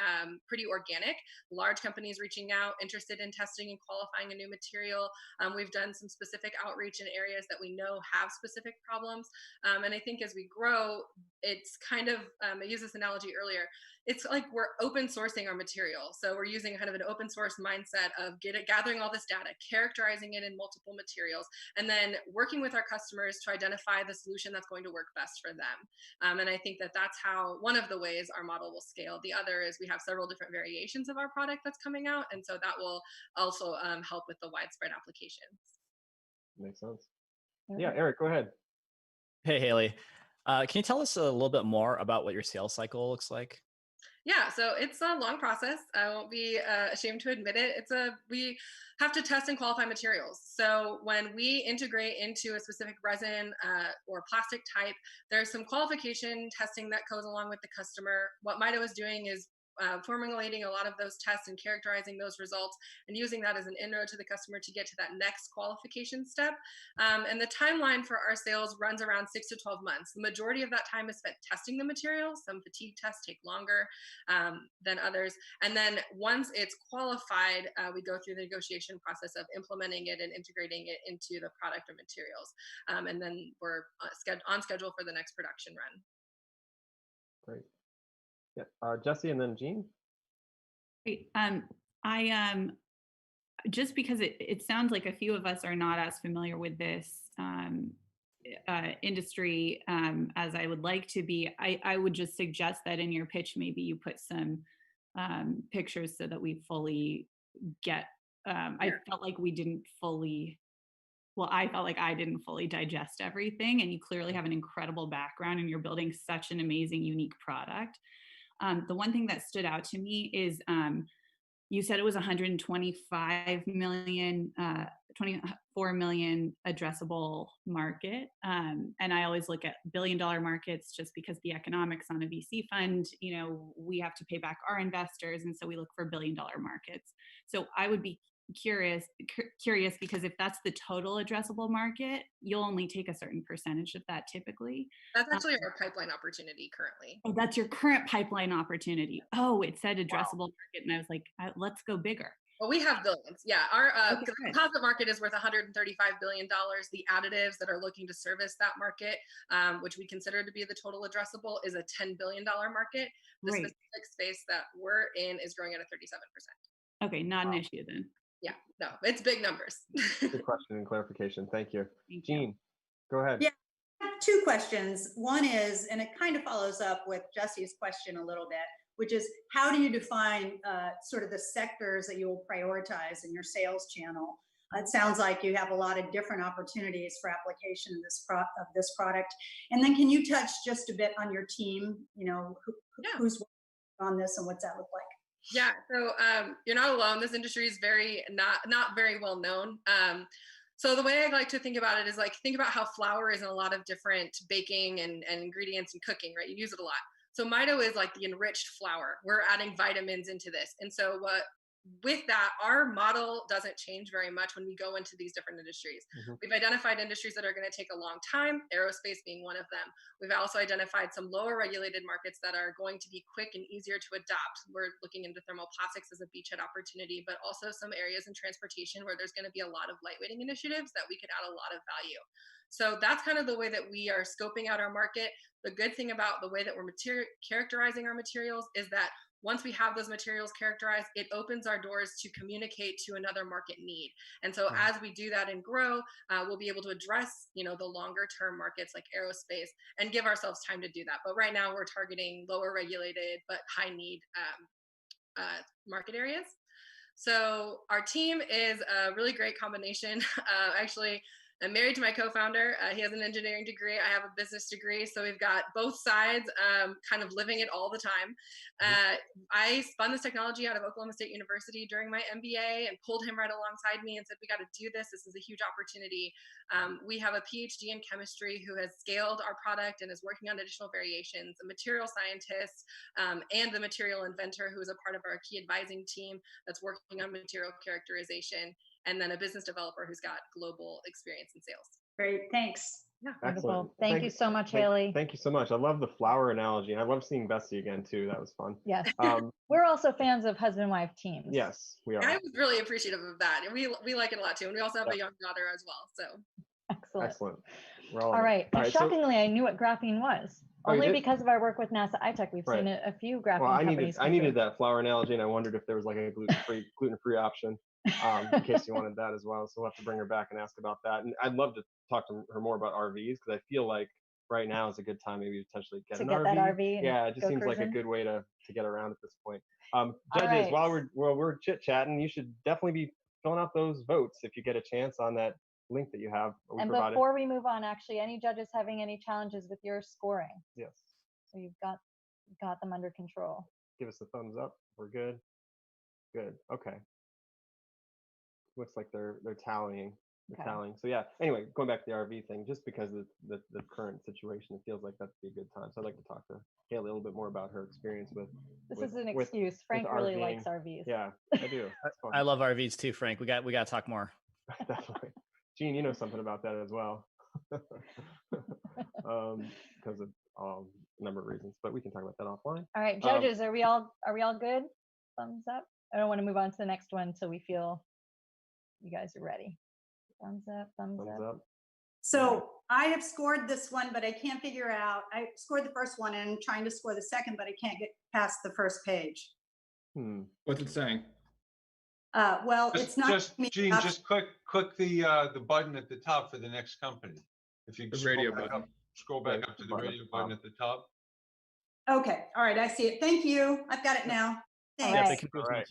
Speaker 12: pretty organic, large companies reaching out, interested in testing and qualifying a new material. We've done some specific outreach in areas that we know have specific problems. And I think as we grow, it's kind of, I used this analogy earlier, it's like we're open sourcing our material. So we're using kind of an open source mindset of gathering all this data, characterizing it in multiple materials, and then working with our customers to identify the solution that's going to work best for them. And I think that that's how, one of the ways our model will scale. The other is we have several different variations of our product that's coming out. And so that will also help with the widespread applications.
Speaker 1: Makes sense. Yeah, Eric, go ahead.
Speaker 4: Hey, Haley. Can you tell us a little bit more about what your sales cycle looks like?
Speaker 12: Yeah, so it's a long process. I won't be ashamed to admit it. We have to test and qualify materials. So when we integrate into a specific resin or plastic type, there's some qualification testing that goes along with the customer. What Mito is doing is formulating a lot of those tests and characterizing those results and using that as an inroad to the customer to get to that next qualification step. And the timeline for our sales runs around 6 to 12 months. The majority of that time is spent testing the material. Some fatigue tests take longer than others. And then once it's qualified, we go through the negotiation process of implementing it and integrating it into the product or materials. And then we're on schedule for the next production run.
Speaker 1: Great. Yeah, Jesse and then Jean.
Speaker 5: Great. I just because it sounds like a few of us are not as familiar with this industry as I would like to be, I would just suggest that in your pitch, maybe you put some pictures so that we fully get, I felt like we didn't fully, well, I felt like I didn't fully digest everything, and you clearly have an incredible background and you're building such an amazing, unique product. The one thing that stood out to me is you said it was 125 million, 24 million addressable market. And I always look at $1 billion markets just because the economics on a VC fund, you know, we have to pay back our investors. And so we look for $1 billion markets. So I would be curious because if that's the total addressable market, you'll only take a certain percentage of that typically.
Speaker 12: That's actually our pipeline opportunity currently.
Speaker 5: Oh, that's your current pipeline opportunity. Oh, it said addressable market, and I was like, let's go bigger.
Speaker 12: Well, we have billions. Yeah, our composite market is worth $135 billion. The additives that are looking to service that market, which we consider to be the total addressable, is a $10 billion market. The specific space that we're in is growing at a 37%.
Speaker 5: Okay, not an issue then.
Speaker 12: Yeah, no, it's big numbers.
Speaker 1: Good question and clarification. Thank you. Jean, go ahead.
Speaker 3: Yeah, I have two questions. One is, and it kind of follows up with Jesse's question a little bit, which is how do you define sort of the sectors that you will prioritize in your sales channel? It sounds like you have a lot of different opportunities for application of this product. And then can you touch just a bit on your team, you know, who's working on this and what's that look like?
Speaker 12: Yeah, so you're not alone. This industry is not very well known. So the way I like to think about it is like, think about how flour is in a lot of different baking and ingredients and cooking, right? You use it a lot. So Mito is like the enriched flour. We're adding vitamins into this. And so with that, our model doesn't change very much when we go into these different industries. We've identified industries that are going to take a long time, aerospace being one of them. We've also identified some lower regulated markets that are going to be quick and easier to adopt. We're looking into thermoplastics as a beachhead opportunity, but also some areas in transportation where there's going to be a lot of lightweighting initiatives that we could add a lot of value. So that's kind of the way that we are scoping out our market. The good thing about the way that we're characterizing our materials is that once we have those materials characterized, it opens our doors to communicate to another market need. And so as we do that and grow, we'll be able to address, the longer term markets like aerospace and give ourselves time to do that. But right now we're targeting lower regulated but high need market areas. So our team is a really great combination. Actually, I'm married to my co-founder. He has an engineering degree. I have a business degree. So we've got both sides kind of living it all the time. I spun this technology out of Oklahoma State University during my MBA and pulled him right alongside me and said, we got to do this. This is a huge opportunity. We have a PhD in chemistry who has scaled our product and is working on additional variations, a material scientist, and the material inventor who is a part of our key advising team that's working on material characterization, and then a business developer who's got global experience in sales.
Speaker 3: Great, thanks.
Speaker 2: Yeah,
Speaker 1: Excellent.
Speaker 2: wonderful. Thank you so much, Haley.
Speaker 1: Thank you so much. I love the flower analogy, and I love seeing Bessie again too. That was fun.
Speaker 2: Yes. We're also fans of husband-wife teams.
Speaker 1: Yes, we are.
Speaker 12: I was really appreciative of that. And we like it a lot too. And we also have a young daughter as well. So
Speaker 2: excellent.
Speaker 1: Excellent.
Speaker 2: All right. Shockingly, I knew what graphene was. Only because of our work with NASA iTech, we've seen a few graphene companies.
Speaker 1: I needed that flower analogy, and I wondered if there was like a gluten-free option. In case you wanted that as well. So we'll have to bring her back and ask about that. And I'd love to talk to her more about RVs, because I feel like right now is a good time maybe to potentially get an RV.
Speaker 2: That RV.
Speaker 1: Yeah, it just seems like a good way to get around at this point. Judges, while we're chit-chatting, you should definitely be filling out those votes if you get a chance on that link that you have.
Speaker 2: And before we move on, actually, any judges having any challenges with your scoring?
Speaker 1: Yes. So
Speaker 2: you've got them under control.
Speaker 1: Give us a thumbs up. We're good. Good. Okay. Looks like they're tallying. Tallying. So yeah. Anyway, going back to the RV thing, just because of the current situation, it feels like that'd be a good time. So I'd like to talk to Haley a little bit more about her experience with.
Speaker 2: This is an excuse. Frank really likes RVs.
Speaker 1: Yeah, I do. That's fun.
Speaker 4: I love RVs too, Frank. We got to talk more.
Speaker 1: Definitely. Gene, you know something about that as well. Because of a number of reasons, but we can talk about that offline.
Speaker 2: All right, judges, are we all good? Thumbs up. I don't want to move on to the next one until we feel you guys are ready. Thumbs up, thumbs up.
Speaker 3: So I have scored this one, but I can't figure out. I scored the first one and I'm trying to score the second, but I can't get past the first page.
Speaker 10: What's it saying?
Speaker 3: Well, it's not.
Speaker 7: Gene, just click the button at the top for the next company. If you scroll back up to the radio button at the top.
Speaker 3: Okay. All right. I see it. Thank you. I've got it now. Thanks.
Speaker 1: All right.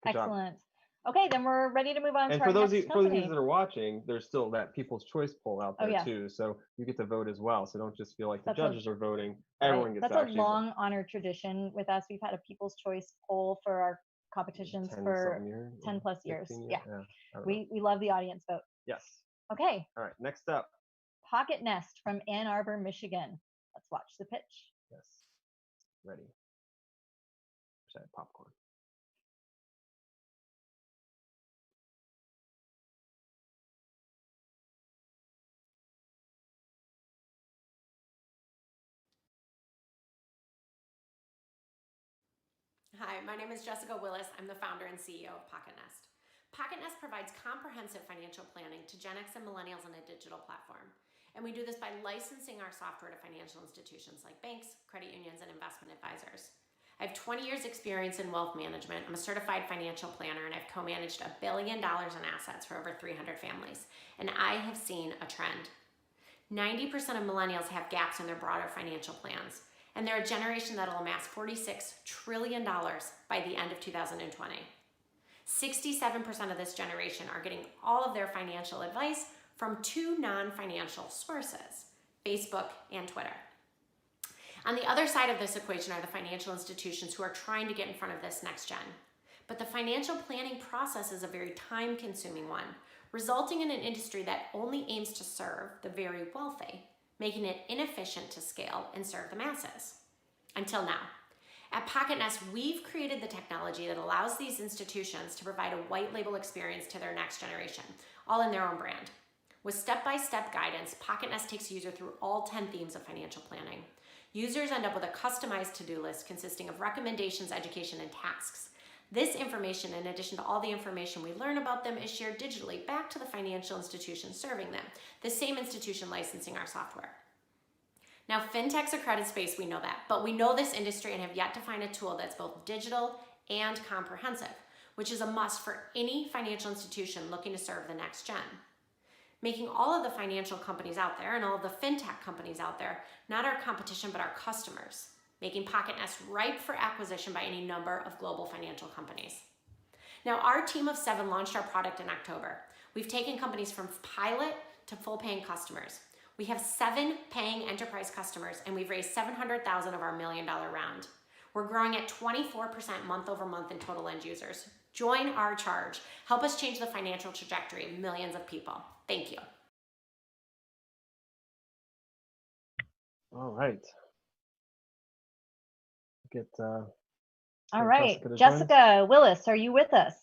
Speaker 2: Excellent. Okay, then we're ready to move on.
Speaker 1: And
Speaker 2: to
Speaker 1: for
Speaker 2: our
Speaker 1: those
Speaker 2: next
Speaker 1: of you that are watching, there's still that People's Choice poll out there
Speaker 2: yeah.
Speaker 1: too. So you get to vote as well. So don't just feel like the judges are voting. Everyone gets.
Speaker 2: That's a long honored tradition with us. We've had a People's Choice poll for our competitions for 10 plus years. Yeah. We love the audience vote.
Speaker 1: Yes.
Speaker 2: Okay.
Speaker 1: All right. Next up.
Speaker 2: Pocket Nest from Ann Arbor, Michigan. Let's watch the pitch.
Speaker 1: Yes. Ready. Wish I had popcorn.
Speaker 13: Hi, my name is Jessica Willis. I'm the founder and CEO of Pocket Nest. Pocket Nest provides comprehensive financial planning to Gen X and millennials on a digital platform. And we do this by licensing our software to financial institutions like banks, credit unions, and investment advisors. I have 20 years experience in wealth management. I'm a certified financial planner, and I've co-managed $1 billion in assets for over 300 families. And I have seen a trend. 90% of millennials have gaps in their broader financial plans. And they're a generation that'll amass $46 trillion by the end of 2020. 67% of this generation are getting all of their financial advice from two non-financial sources, Facebook and Twitter. On the other side of this equation are the financial institutions who are trying to get in front of this next gen. But the financial planning process is a very time-consuming one, resulting in an industry that only aims to serve the very wealthy, making it inefficient to scale and serve the masses. Until now. At Pocket Nest, we've created the technology that allows these institutions to provide a white label experience to their next generation, all in their own brand. With step-by-step guidance, Pocket Nest takes a user through all 10 themes of financial planning. Users end up with a customized to-do list consisting of recommendations, education, and tasks. This information, in addition to all the information we learn about them, is shared digitally back to the financial institution serving them, the same institution licensing our software. Now, fintech's a credit space, we know that, but we know this industry and have yet to find a tool that's both digital and comprehensive, which is a must for any financial institution looking to serve the next gen. Making all of the financial companies out there and all of the fintech companies out there not our competition, but our customers, making PocketNest ripe for acquisition by any number of global financial companies. Now, our team of 7 launched our product in October. We've taken companies from pilot to full paying customers. We have 7 paying enterprise customers, and we've raised $700,000 of our $1 million round. We're growing at 24% month over month in total end users. Join our charge. Help us change the financial trajectory of millions of people. Thank you.
Speaker 1: All right.
Speaker 2: All right, Jessica Willis, are you with us?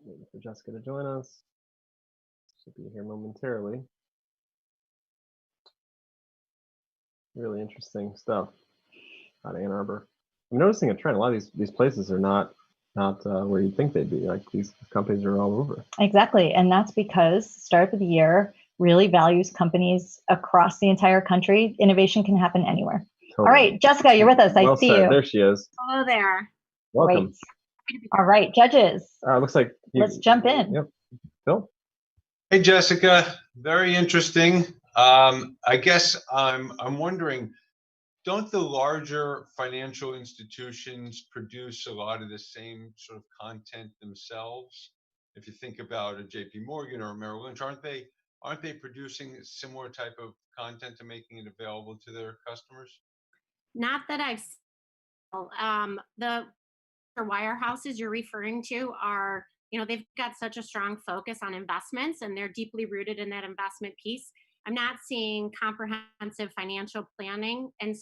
Speaker 1: Waiting for Jessica to join us. She'll be here momentarily. Really interesting stuff out of Ann Arbor. I'm noticing a trend. A lot of these places are not where you'd think they'd be. Like, these companies are all over.
Speaker 2: Exactly, and that's because Startup of the Year really values companies across the entire country. Innovation can happen anywhere. Totally. All right, Jessica, you're with us. I see you.
Speaker 1: There she is.
Speaker 14: Hello there.
Speaker 1: Welcome.
Speaker 2: Great. All right, judges.
Speaker 1: Looks like
Speaker 2: let's jump in.
Speaker 1: Yep. Phil.
Speaker 7: Hey, Jessica. Very interesting. I guess I'm wondering, don't the larger financial institutions produce a lot of the same sort of content themselves? If you think about a JP Morgan or a Merrill Lynch, aren't they producing a similar type of content and making it available to their customers?
Speaker 14: Not that I've seen. The wirehouses you're referring to are, they've got such a strong focus on investments, and they're deeply rooted in that investment piece. I'm not seeing comprehensive financial planning, and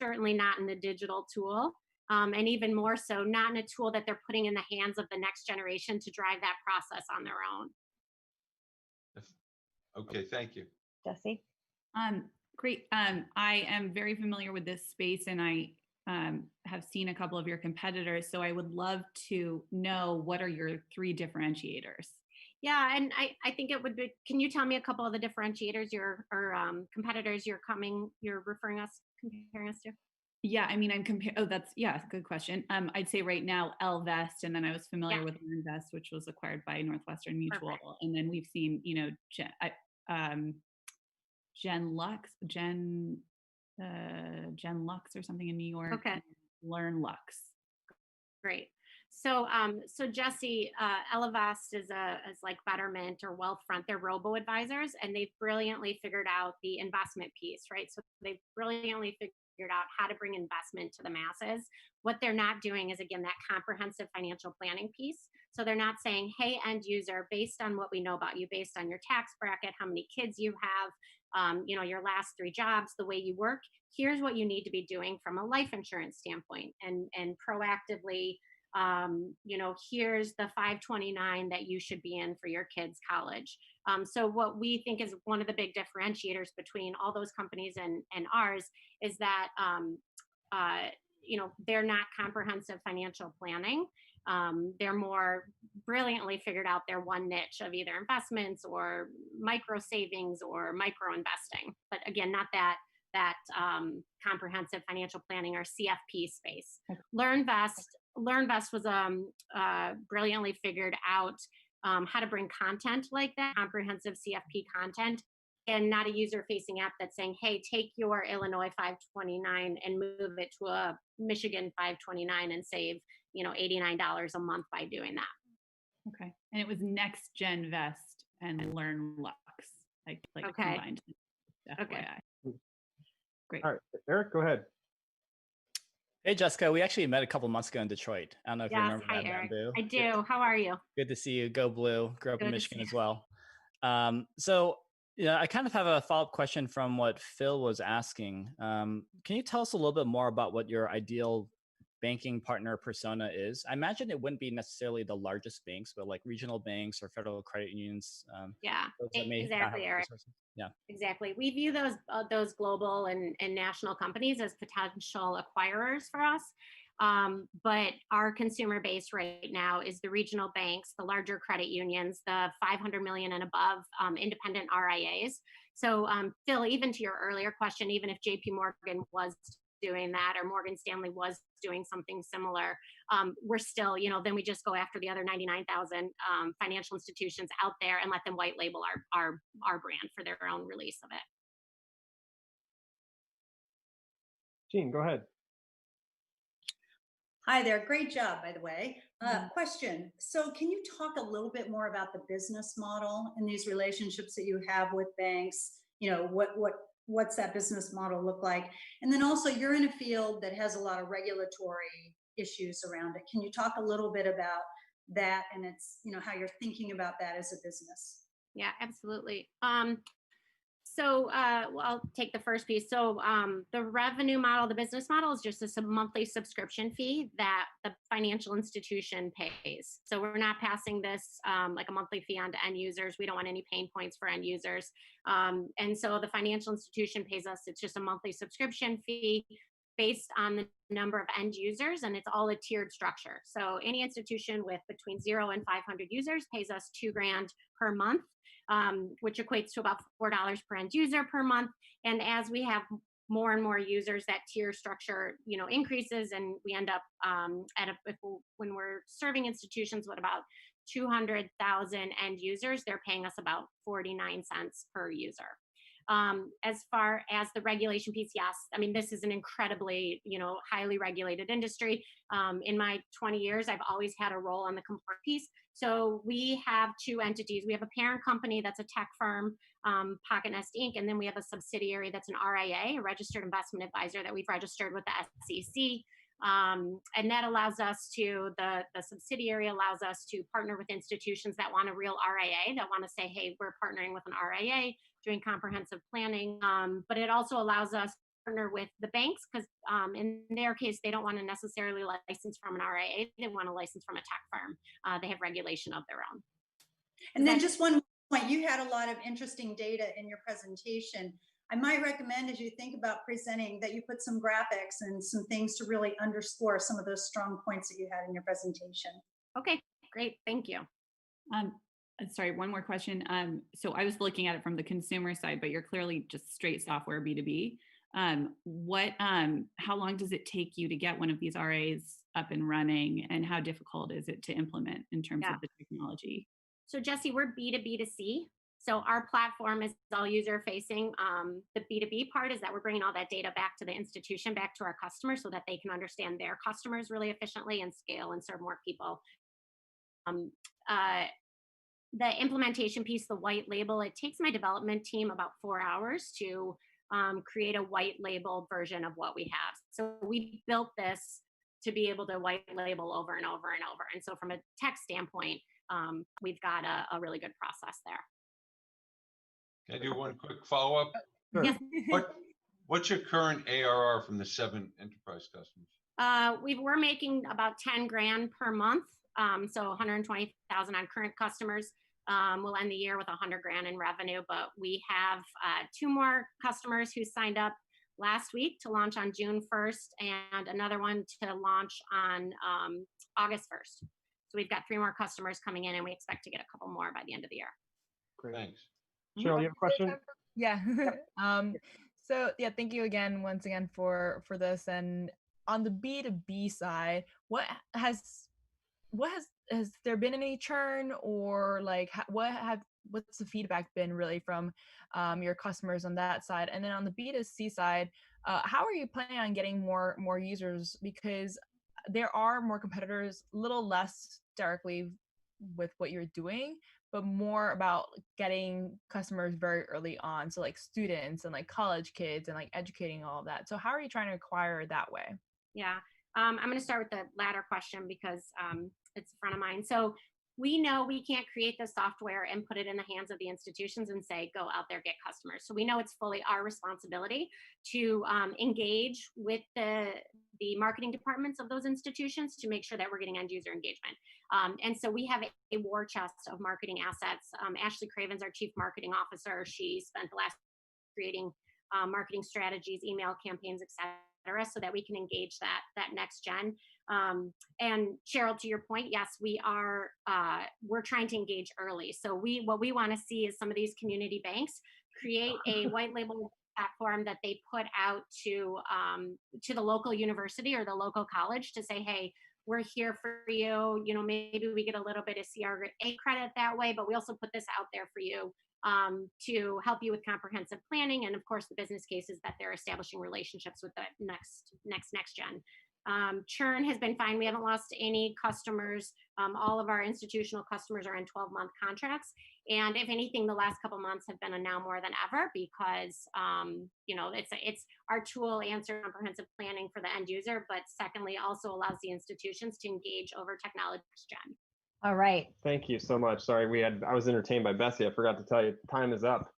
Speaker 14: certainly not in the digital tool, and even more so, not in a tool that they're putting in the hands of the next generation to drive that process on their own.
Speaker 7: Okay, thank you.
Speaker 2: Jesse?
Speaker 5: Great. I am very familiar with this space, and I have seen a couple of your competitors, so I would love to know, what are your 3 differentiators?
Speaker 14: Yeah, and I think it would be, can you tell me a couple of the differentiators or competitors comparing us to?
Speaker 5: Yeah, I mean, good question. I'd say right now, Ellevest, and then I was familiar with LearnVest, which was acquired by Northwestern Mutual. Perfect. And then we've seen, GenLux or something in New York.
Speaker 14: Okay.
Speaker 5: LearnLux.
Speaker 14: Great. So Jesse, Ellevest is like Betterment or Wealthfront. They're robo-advisors, and they've brilliantly figured out the investment piece, right? So they've brilliantly figured out how to bring investment to the masses. What they're not doing is, again, that comprehensive financial planning piece. So they're not saying, hey, end user, based on what we know about you, based on your tax bracket, how many kids you have, your last 3 jobs, the way you work, here's what you need to be doing from a life insurance standpoint, and proactively, here's the 529 that you should be in for your kids' college. So what we think is one of the big differentiators between all those companies and ours is that, they're not comprehensive financial planning. They're more brilliantly figured out their one niche of either investments or micro savings or micro investing. But again, not that comprehensive financial planning or CFP space. LearnVest was brilliantly figured out how to bring content like that, comprehensive CFP content, and not a user-facing app that's saying, hey, take your Illinois 529 and move it to a Michigan 529 and save, $89 a month by doing that.
Speaker 5: Okay. And it was Next Gen Vest and LearnLux, like combined. FYI.
Speaker 14: Okay.
Speaker 5: Great.
Speaker 1: All right, Eric, go ahead.
Speaker 4: Hey, Jessica, we actually met a couple months ago in Detroit. I don't know if you remember that,
Speaker 14: Eric.
Speaker 4: Bamboo.
Speaker 14: I do. How are you?
Speaker 4: Good to see you. Go Blue. Grew up in
Speaker 14: Good to
Speaker 4: Michigan
Speaker 14: see
Speaker 4: as well. I kind of have a follow-up question from what Phil was asking. Can you tell us a little bit more about what your ideal banking partner persona is? I imagine it wouldn't be necessarily the largest banks, but like regional banks or federal credit unions.
Speaker 14: Exactly, Eric.
Speaker 4: Yeah,
Speaker 14: exactly. We view those global and national companies as potential acquirers for us. But our consumer base right now is the regional banks, the larger credit unions, the 500 million and above independent RIAs. So Phil, even to your earlier question, even if JP Morgan was doing that or Morgan Stanley was doing something similar, we're still, then we just go after the other 99,000 financial institutions out there and let them white label our brand for their own release of it.
Speaker 1: Jean, go ahead.
Speaker 3: Hi there. Great job, by the way. Question. So can you talk a little bit more about the business model and these relationships that you have with banks? What's that business model look like? And then also you're in a field that has a lot of regulatory issues around it. Can you talk a little bit about that and it's, how you're thinking about that as a business?
Speaker 14: Yeah, absolutely. So I'll take the first piece. So the revenue model, the business model is just a monthly subscription fee that the financial institution pays. So we're not passing this like a monthly fee on to end users. We don't want any pain points for end users. And so the financial institution pays us, it's just a monthly subscription fee based on the number of end users, and it's all a tiered structure. So any institution with between 0 and 500 users pays us $2,000 per month. Which equates to about $4 per end user per month. And as we have more and more users, that tier structure, increases, and we end up when we're serving institutions with about 200,000 end users, they're paying us about 49 cents per user. As far as the regulation piece, yes, I mean, this is an incredibly, highly regulated industry. In my 20 years, I've always had a role on the compliance piece. So we have two entities. We have a parent company that's a tech firm, Pocket Nest Inc., and then we have a subsidiary that's an RIA, a registered investment advisor that we've registered with the SEC. And that allows us to, the subsidiary allows us to partner with institutions that want a real RIA, that want to say, hey, we're partnering with an RIA, doing comprehensive planning. But it also allows us to partner with the banks because in their case, they don't want to necessarily license from an RIA. They want a license from a tech firm. They have regulation of their own.
Speaker 3: And then just one point, you had a lot of interesting data in your presentation. I might recommend as you think about presenting that you put some graphics and some things to really underscore some of those strong points that you had in your presentation.
Speaker 14: Okay, great. Thank you.
Speaker 5: Sorry, one more question. So I was looking at it from the consumer side, but you're clearly just straight software B2B. How long does it take you to get one of these RAs up and running, and how difficult is it to implement in terms of the technology?
Speaker 14: So Jesse, we're B2B2C. So our platform is all user facing. The B2B part is that we're bringing all that data back to the institution, back to our customers so that they can understand their customers really efficiently and scale and serve more people. The implementation piece, the white label, it takes my development team about 4 hours to create a white label version of what we have. So we built this to be able to white label over and over and over. And so from a tech standpoint, we've got a really good process there.
Speaker 7: Can I do one quick follow-up?
Speaker 1: Sure.
Speaker 14: Yes.
Speaker 7: What's your current ARR from the 7 enterprise customers?
Speaker 14: We're making about 10 grand per month. So 120,000 on current customers. We'll end the year with 100 grand in revenue, but we have 2 more customers who signed up last week to launch on June 1st and another one to launch on August 1st. So we've got 3 more customers coming in and we expect to get a couple more by the end of the year.
Speaker 1: Great.
Speaker 7: Thanks.
Speaker 1: Cheryl, you have a question?
Speaker 6: Yeah. So yeah, thank you again, once again for this. And on the B2B side, has there been any churn, or like what's the feedback been really from your customers on that side? And then on the B2C side, how are you planning on getting more users? Because there are more competitors, a little less directly with what you're doing, but more about getting customers very early on. So like students and like college kids and like educating all of that. So how are you trying to acquire that way?
Speaker 14: Yeah, I'm going to start with the latter question because it's front of mind. So we know we can't create the software and put it in the hands of the institutions and say, go out there, get customers. So we know it's fully our responsibility to engage with the marketing departments of those institutions to make sure that we're getting end user engagement. And so we have a war chest of marketing assets. Ashley Craven's our chief marketing officer. She spent the last creating marketing strategies, email campaigns, etc. cetera, so that we can engage that next gen. And Cheryl, to your point, yes, we are, we're trying to engage early. So what we want to see is some of these community banks create a white label platform that they put out to the local university or the local college to say, hey, we're here for you. You know, maybe we get a little bit of CRA credit that way, but we also put this out there for you to help you with comprehensive planning. And of course, the business case is that they're establishing relationships with the next gen. Churn has been fine. We haven't lost any customers. All of our institutional customers are in 12-month contracts. And if anything, the last couple months have been a now more than ever because, you know, it's our tool answer comprehensive planning for the end user, but secondly, also allows the institutions to engage over technology gen.
Speaker 2: All right.
Speaker 1: Thank you so much. Sorry, I was entertained by Bessie. I forgot to tell you, time is up.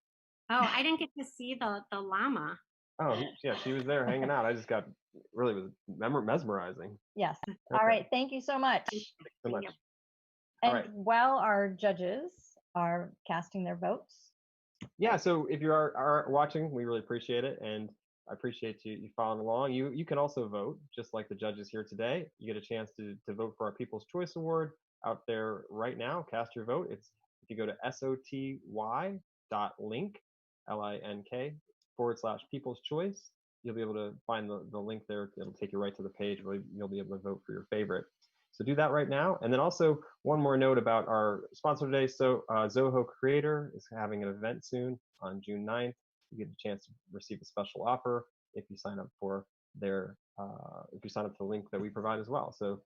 Speaker 14: Oh, I didn't get to see the llama.
Speaker 1: Oh, yeah, she was there hanging out. I just got really was mesmerizing.
Speaker 2: Yes.
Speaker 1: Okay.
Speaker 2: All right. Thank you so much.
Speaker 1: Thanks so much.
Speaker 2: And
Speaker 1: All right.
Speaker 2: while our judges are casting their votes.
Speaker 1: Yeah, so if you are watching, we really appreciate it. And I appreciate you following along. You can also vote, just like the judges here today. You get a chance to vote for our People's Choice Award out there right now. Cast your vote. It's if you go to soty.link, LINK/People's Choice, you'll be able to find the link there. It'll take you right to the page where you'll be able to vote for your favorite. So do that right now. And then also one more note about our sponsor today. So Zoho Creator is having an event soon on June 9th. You get a chance to receive a special offer if you sign up for if you sign up to the link that we provide as well. So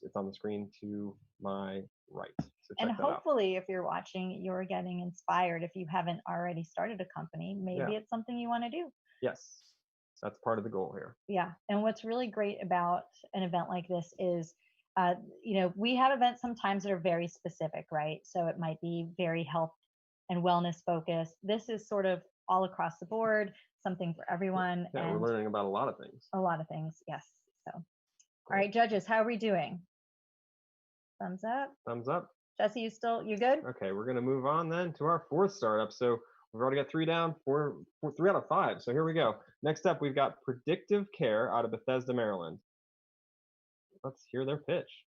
Speaker 1: it's on the screen to my right. So check
Speaker 2: and
Speaker 1: that out.
Speaker 2: hopefully if you're watching, you're getting inspired. If you haven't already started a company, maybe it's something you want to do.
Speaker 1: Yes, that's part of the goal here.
Speaker 2: Yeah. And what's really great about an event like this is, you know, we have events sometimes that are very specific, right? So it might be very health and wellness focused. This is sort of all across the board, something for everyone.
Speaker 1: Yeah,
Speaker 2: and
Speaker 1: we're learning about a lot of things.
Speaker 2: a lot of things. Yes. So, all right, judges, how are we doing? Thumbs up.
Speaker 1: Thumbs up.
Speaker 2: Jesse, you good?
Speaker 1: Okay, we're gonna move on then to our fourth startup. So we've already got 3 down, 3 out of 5. So here we go. Next up, we've got Predictive Care out of Bethesda, Maryland. Let's hear their pitch.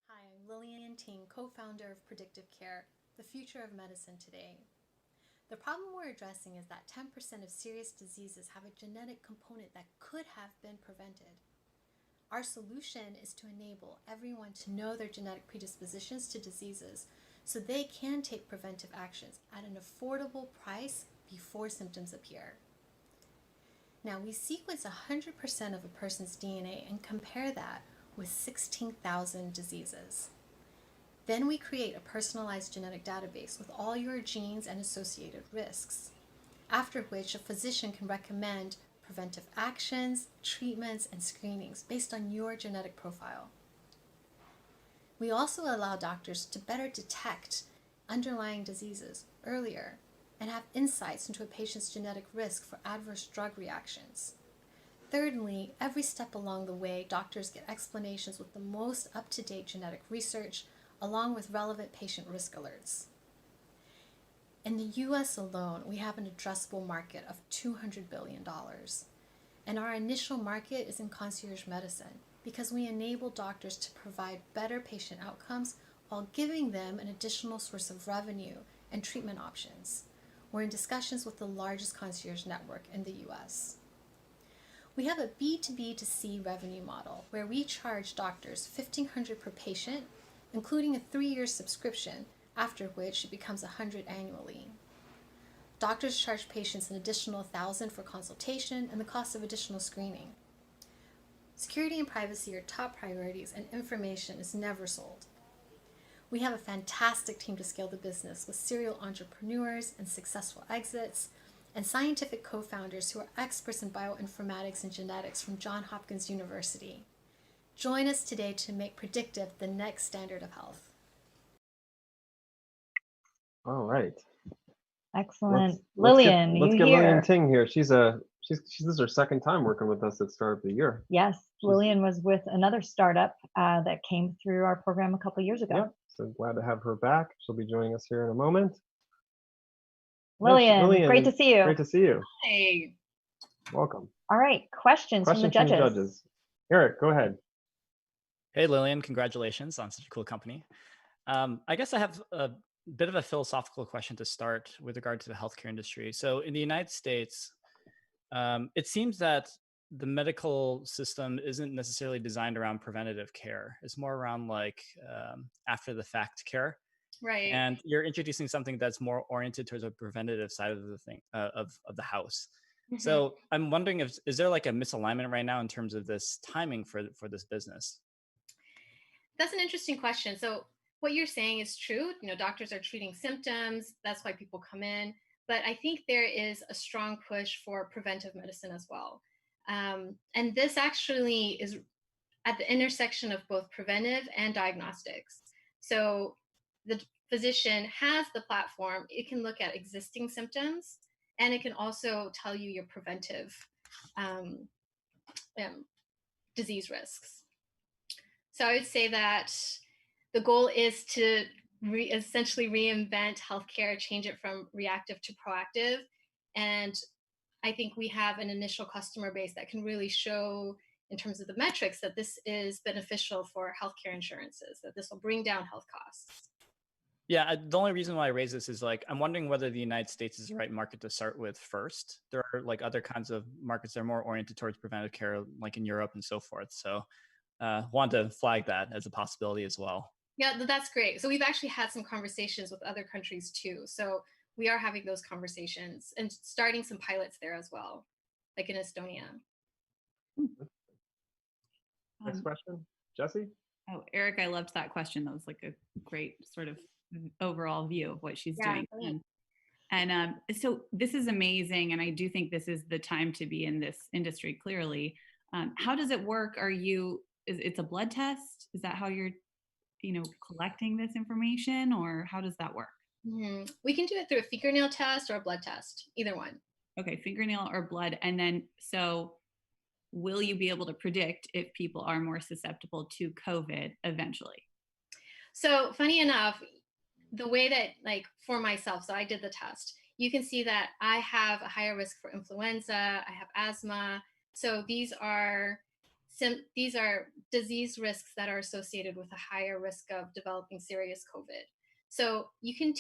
Speaker 15: Hi, I'm Lillian Ting, co-founder of Predictive Care, the future of medicine today. The problem we're addressing is that 10% of serious diseases have a genetic component that could have been prevented. Our solution is to enable everyone to know their genetic predispositions to diseases so they can take preventive actions at an affordable price before symptoms appear. Now, we sequence 100% of a person's DNA and compare that with 16,000 diseases. Then we create a personalized genetic database with all your genes and associated risks, after which a physician can recommend preventive actions, treatments, and screenings based on your genetic profile. We also allow doctors to better detect underlying diseases earlier and have insights into a patient's genetic risk for adverse drug reactions. Thirdly, every step along the way, doctors get explanations with the most up-to-date genetic research, along with relevant patient risk alerts. In the US alone, we have an addressable market of $200 billion. And our initial market is in concierge medicine because we enable doctors to provide better patient outcomes while giving them an additional source of revenue and treatment options. We're in discussions with the largest concierge network in the US. We have a B2B2C revenue model where we charge doctors $1,500 per patient, including a 3-year subscription, after which it becomes $100 annually. Doctors charge patients an additional $1,000 for consultation and the cost of additional screening. Security and privacy are top priorities, and information is never sold. We have a fantastic team to scale the business with serial entrepreneurs and successful exits, and scientific co-founders who are experts in bioinformatics and genetics from Johns Hopkins University. Join us today to make predictive the next standard of health.
Speaker 1: All right.
Speaker 2: Excellent.
Speaker 1: Let's
Speaker 2: Lillian,
Speaker 1: get Lillian Ting here. She's This is her second time working with us at Startup of the Year.
Speaker 2: Yes, Lillian was with another startup that came through our program a couple years ago.
Speaker 1: Yeah, so glad to have her back. She'll be joining us here in a moment.
Speaker 2: Lillian, great to see you.
Speaker 1: Great to see you.
Speaker 5: Hey.
Speaker 1: Welcome.
Speaker 2: All right, questions from the judges.
Speaker 1: Eric, go ahead.
Speaker 4: Hey, Lillian, congratulations on such a cool company. I guess I have a bit of a philosophical question to start with regard to the healthcare industry. So in the United States, it seems that the medical system isn't necessarily designed around preventative care. It's more around like after the fact care.
Speaker 12: Right.
Speaker 4: And you're introducing something that's more oriented towards a preventative side of the thing of the house.
Speaker 12: Mhm.
Speaker 4: So I'm wondering is there like a misalignment right now in terms of this timing for this business?
Speaker 15: That's an interesting question. So what you're saying is true. You know, doctors are treating symptoms. That's why people come in. But I think there is a strong push for preventive medicine as well. And this actually is at the intersection of both preventive and diagnostics. So the physician has the platform. It can look at existing symptoms, and it can also tell you your preventive disease risks. So I would say that the goal is to essentially reinvent healthcare, change it from reactive to proactive. And I think we have an initial customer base that can really show in terms of the metrics that this is beneficial for healthcare insurances, that this will bring down health costs.
Speaker 4: Yeah, the only reason why I raise this is like, I'm wondering whether the United States is the right market to start with first. There are like other kinds of markets that are more oriented towards preventive care, like in Europe and so forth. So want to flag that as a possibility as well.
Speaker 15: Yeah, that's great. So we've actually had some conversations with other countries too. So we are having those conversations and starting some pilots there as well, like in Estonia.
Speaker 1: Next question, Jesse?
Speaker 5: Oh, Eric, I loved that question. That was like a great sort of overall view of what she's doing. And so this is amazing. And I do think this is the time to be in this industry, clearly. How does it work? It's a blood test? Is that how you're, collecting this information, or how does that work?
Speaker 15: We can do it through a fingernail test or a blood test, either one.
Speaker 5: Okay, fingernail or blood. And then, so will you be able to predict if people are more susceptible to COVID eventually?
Speaker 15: So funny enough, the way that, like for myself, so I did the test, you can see that I have a higher risk for influenza, I have asthma. So these are disease risks that are associated with a higher risk of developing serious COVID. So you can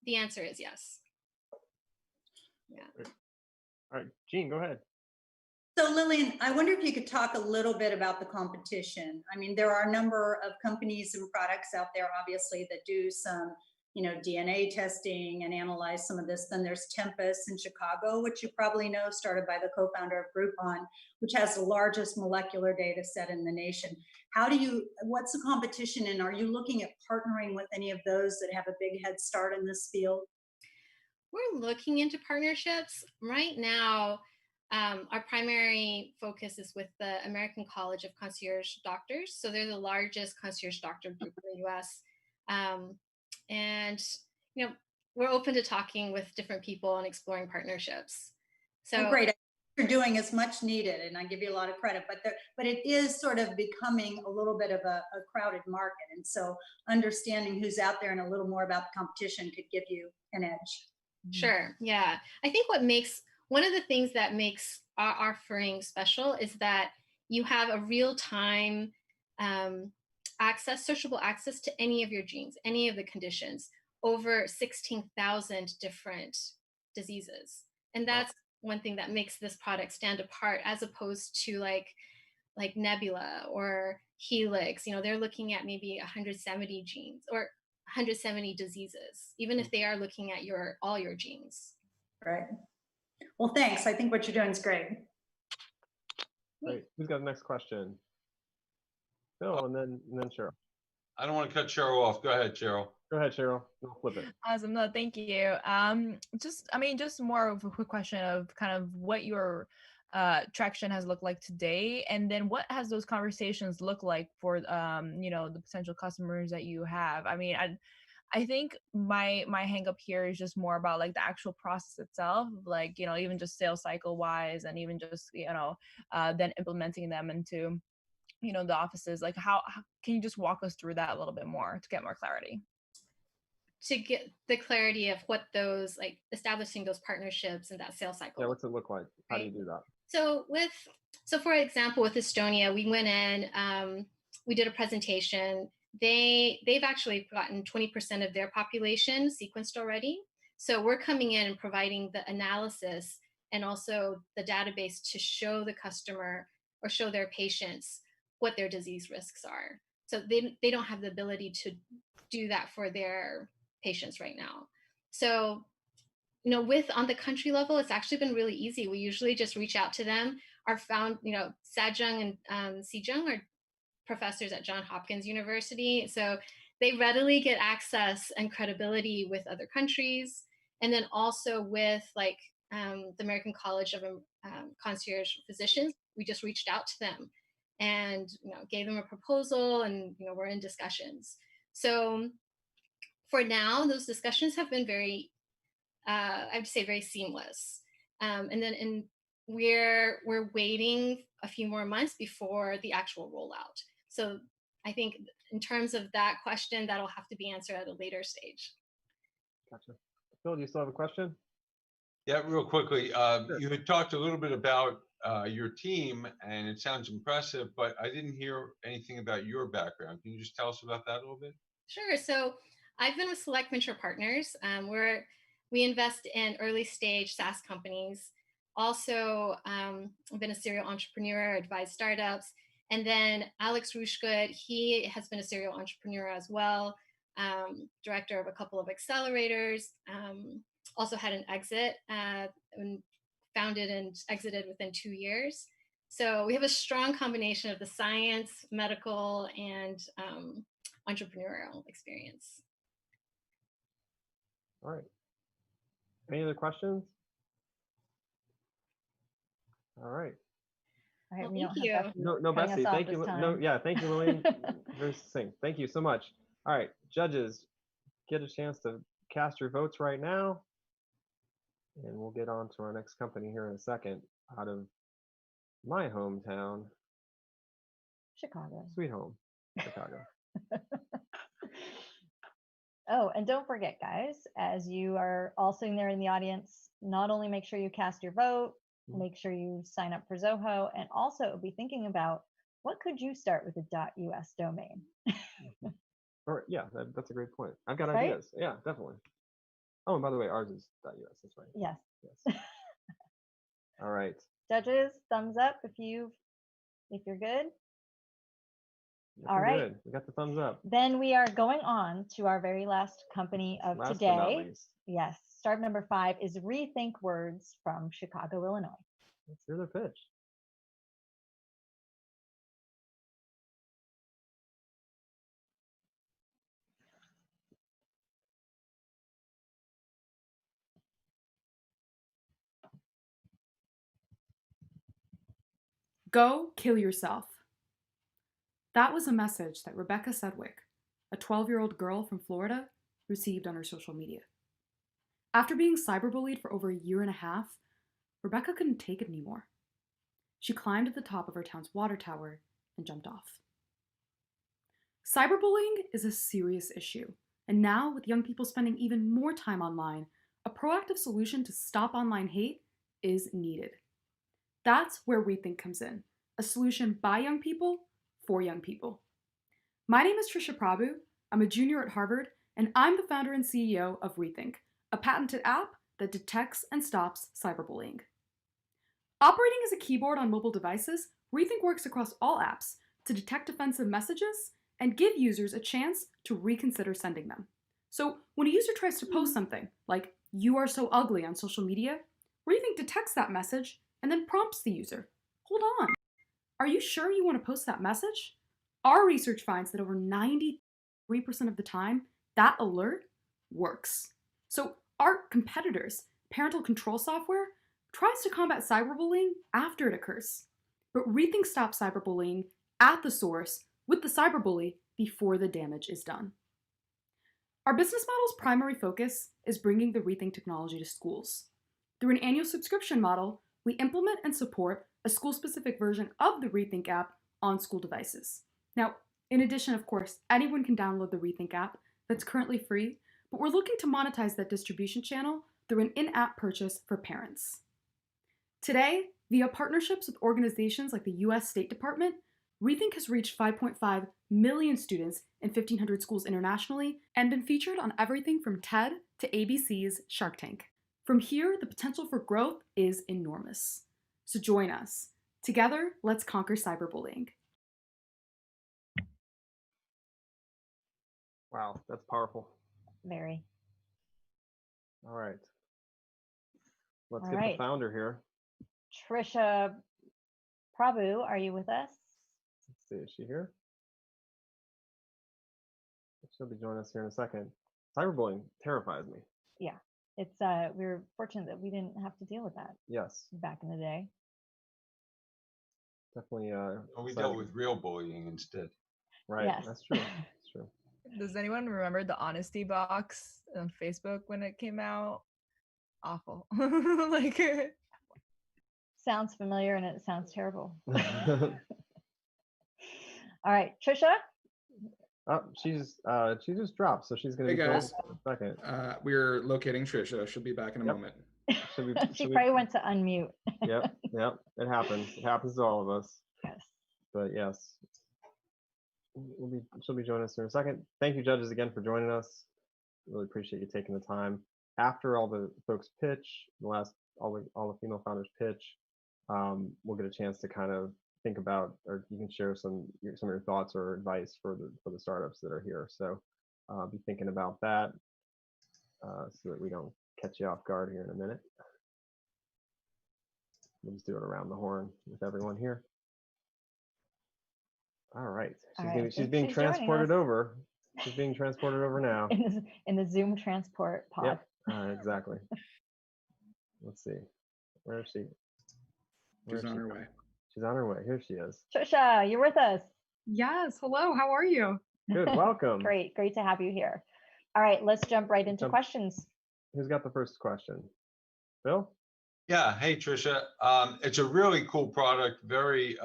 Speaker 15: the answer is yes. Yeah.
Speaker 1: All right, Jean, go ahead.
Speaker 3: So Lillian, I wonder if you could talk a little bit about the competition. I mean, there are a number of companies and products out there, obviously, that do some, DNA testing and analyze some of this. Then there's Tempus in Chicago, which you probably know, started by the co-founder of Groupon, which has the largest molecular data set in the nation. What's the competition, and are you looking at partnering with any of those that have a big head start in this field?
Speaker 15: We're looking into partnerships right now. Our primary focus is with the American College of Concierge Doctors. So they're the largest concierge doctor group in the US. And we're open to talking with different people and exploring partnerships. So
Speaker 3: great. What you're doing is much needed, and I give you a lot of credit, but it is sort of becoming a little bit of a crowded market. And so understanding who's out there and a little more about the competition could give you an edge.
Speaker 15: Sure. Yeah. I think one of the things that makes our offering special is that you have a real-time searchable access to any of your genes, any of the conditions, over 16,000 different diseases. And that's one thing that makes this product stand apart, as opposed to like Nebula or Helix. They're looking at maybe 170 genes or 170 diseases, even if they are looking at all your genes.
Speaker 3: Right. Well, thanks. I think what you're doing is great.
Speaker 1: Great. Who's got the next question? Phil, and then Cheryl.
Speaker 7: I don't want to cut Cheryl off. Go ahead, Cheryl.
Speaker 1: Go ahead, Cheryl. We'll flip it.
Speaker 6: Awesome. No, thank you. Just more of a quick question of kind of what your traction has looked like today, and then what has those conversations looked like for the potential customers that you have. I mean, I think my hang up here is just more about like the actual process itself, like, you know, even just sales cycle wise, and even just, you know, then implementing them into, you know, the offices. Like how can you just walk us through that a little bit more to get more clarity?
Speaker 15: To get the clarity of what those, like establishing those partnerships and that sales cycle.
Speaker 1: Yeah, what's it look like? How do you do that?
Speaker 15: So for example, with Estonia, we went in, we did a presentation. They've actually gotten 20% of their population sequenced already. So we're coming in and providing the analysis and also the database to show the customer or show their patients what their disease risks are. So they don't have the ability to do that for their patients right now. So, you know, on the country level, it's actually been really easy. We usually just reach out to them. Sajung and Sijung are professors at Johns Hopkins University. So they readily get access and credibility with other countries. And then also with the American College of Concierge Physicians, we just reached out to them and, you know, gave them a proposal, and, you know, we're in discussions. So for now, those discussions have been very, I'd say very seamless. And we're waiting a few more months before the actual rollout. So I think in terms of that question, that'll have to be answered at a later stage.
Speaker 1: Gotcha. Phil, do you still have a question?
Speaker 7: Yeah, real quickly. You had talked a little bit about your team, and it sounds impressive, but I didn't hear anything about your background. Can you just tell us about that a little bit?
Speaker 15: Sure. So I've been with Select Venture Partners. We invest in early stage SaaS companies. Also, I've been a serial entrepreneur, advised startups. And then Alex Rushgood, he has been a serial entrepreneur as well, director of a couple of accelerators, also had an exit, and founded and exited within 2 years. So we have a strong combination of the science, medical, and entrepreneurial experience.
Speaker 1: All right. Any other questions? All right.
Speaker 2: All right,
Speaker 15: well, thank you.
Speaker 1: No, Betsy, thank you. Thank you, Lillian. Very succinct. Thank you so much. All right, judges, get a chance to cast your votes right now, and we'll get on to our next company here in a second. Out of my hometown,
Speaker 2: Chicago.
Speaker 1: Sweet home, Chicago.
Speaker 2: Oh, and don't forget, guys, as you are all sitting there in the audience, not only make sure you cast your vote, make sure you sign up for Zoho, and also be thinking about what could you start with a .us domain.
Speaker 1: All right, yeah, that's a great point. I've got ideas. Yeah, definitely. Oh, and by the way, ours is .us. That's right.
Speaker 2: Yes.
Speaker 1: Yes. All right.
Speaker 2: Judges, thumbs up if you're good. All right.
Speaker 1: Good. We got the thumbs up.
Speaker 2: Then we are going on to our very last company of
Speaker 1: Last
Speaker 2: today.
Speaker 1: but not least.
Speaker 2: Yes. Startup number 5 is Rethink Words from Chicago, Illinois.
Speaker 1: Let's hear their pitch.
Speaker 16: Go kill yourself. That was a message that Rebecca Sedgwick, a 12-year-old girl from Florida, received on her social media. After being cyberbullied for over a year and a half, Rebecca couldn't take it anymore. She climbed to the top of her town's water tower and jumped off. Cyberbullying is a serious issue, and now with young people spending even more time online, a proactive solution to stop online hate is needed. That's where Rethink comes in, a solution by young people for young people. My name is Trisha Prabhu. I'm a junior at Harvard, and I'm the founder and CEO of Rethink, a patented app that detects and stops cyberbullying. Operating as a keyboard on mobile devices, Rethink works across all apps to detect offensive messages and give users a chance to reconsider sending them. So when a user tries to post something like, "You are so ugly" on social media, Rethink detects that message and then prompts the user, "Hold on, are you sure you want to post that message?" Our research finds that over 93% of the time, that alert works. So our competitors' parental control software tries to combat cyberbullying after it occurs. But Rethink stops cyberbullying at the source with the cyberbully before the damage is done. Our business model's primary focus is bringing the Rethink technology to schools. Through an annual subscription model, we implement and support a school-specific version of the Rethink app on school devices. Now, in addition, of course, anyone can download the Rethink app that's currently free, but we're looking to monetize that distribution channel through an in-app purchase for parents. Today, via partnerships with organizations like the US State Department, Rethink has reached 5.5 million students in 1,500 schools internationally and been featured on everything from TED to ABC's Shark Tank. From here, the potential for growth is enormous. So join us. Together, let's conquer cyberbullying.
Speaker 1: Wow, that's powerful.
Speaker 2: Very.
Speaker 1: All right. Let's
Speaker 2: All
Speaker 1: get
Speaker 2: right.
Speaker 1: the founder here.
Speaker 2: Trisha Prabhu, are you with us?
Speaker 1: Let's see, is she here? She'll be joining us here in a second. Cyberbullying terrifies me.
Speaker 2: Yeah, it's we're fortunate that we didn't have to deal with that
Speaker 1: Yes,
Speaker 2: back in the day.
Speaker 1: definitely.
Speaker 7: We dealt with real bullying instead.
Speaker 1: Right,
Speaker 2: Yes.
Speaker 1: that's true. That's true.
Speaker 6: Does anyone remember the honesty box on Facebook when it came out? Awful. Like
Speaker 2: Sounds familiar and it sounds terrible. All right, Trisha.
Speaker 1: Oh, she just dropped, so she's gonna
Speaker 10: Hey
Speaker 1: be joining
Speaker 10: guys,
Speaker 1: us in a second.
Speaker 10: We're locating Trisha. She'll be back in a moment.
Speaker 1: Should we,
Speaker 2: She
Speaker 1: should we-
Speaker 2: probably went to unmute.
Speaker 1: Yep, it happens. It happens to all of us.
Speaker 2: Yes.
Speaker 1: But yes, she'll be joining us in a second. Thank you, judges, again for joining us. Really appreciate you taking the time. After all the folks pitch, all the female founders pitch, we'll get a chance to kind of think about, or you can share some of your thoughts or advice for the startups that are here. So be thinking about that so that we don't catch you off guard here in a minute. We'll just do it around the horn with everyone here. All right. She's being transported over. She's being transported over now.
Speaker 2: In the Zoom transport pod.
Speaker 1: Yep. Exactly. Let's see. Where is she?
Speaker 10: She's on her way.
Speaker 1: She's on her way. Here she is.
Speaker 2: Trisha, you're with us.
Speaker 17: Yes. Hello. How are you?
Speaker 1: Good. Welcome.
Speaker 2: Great to have you here. All right, let's jump right into questions.
Speaker 1: Who's got the first question? Bill?
Speaker 7: Yeah. Hey, Trisha. It's a really cool product, very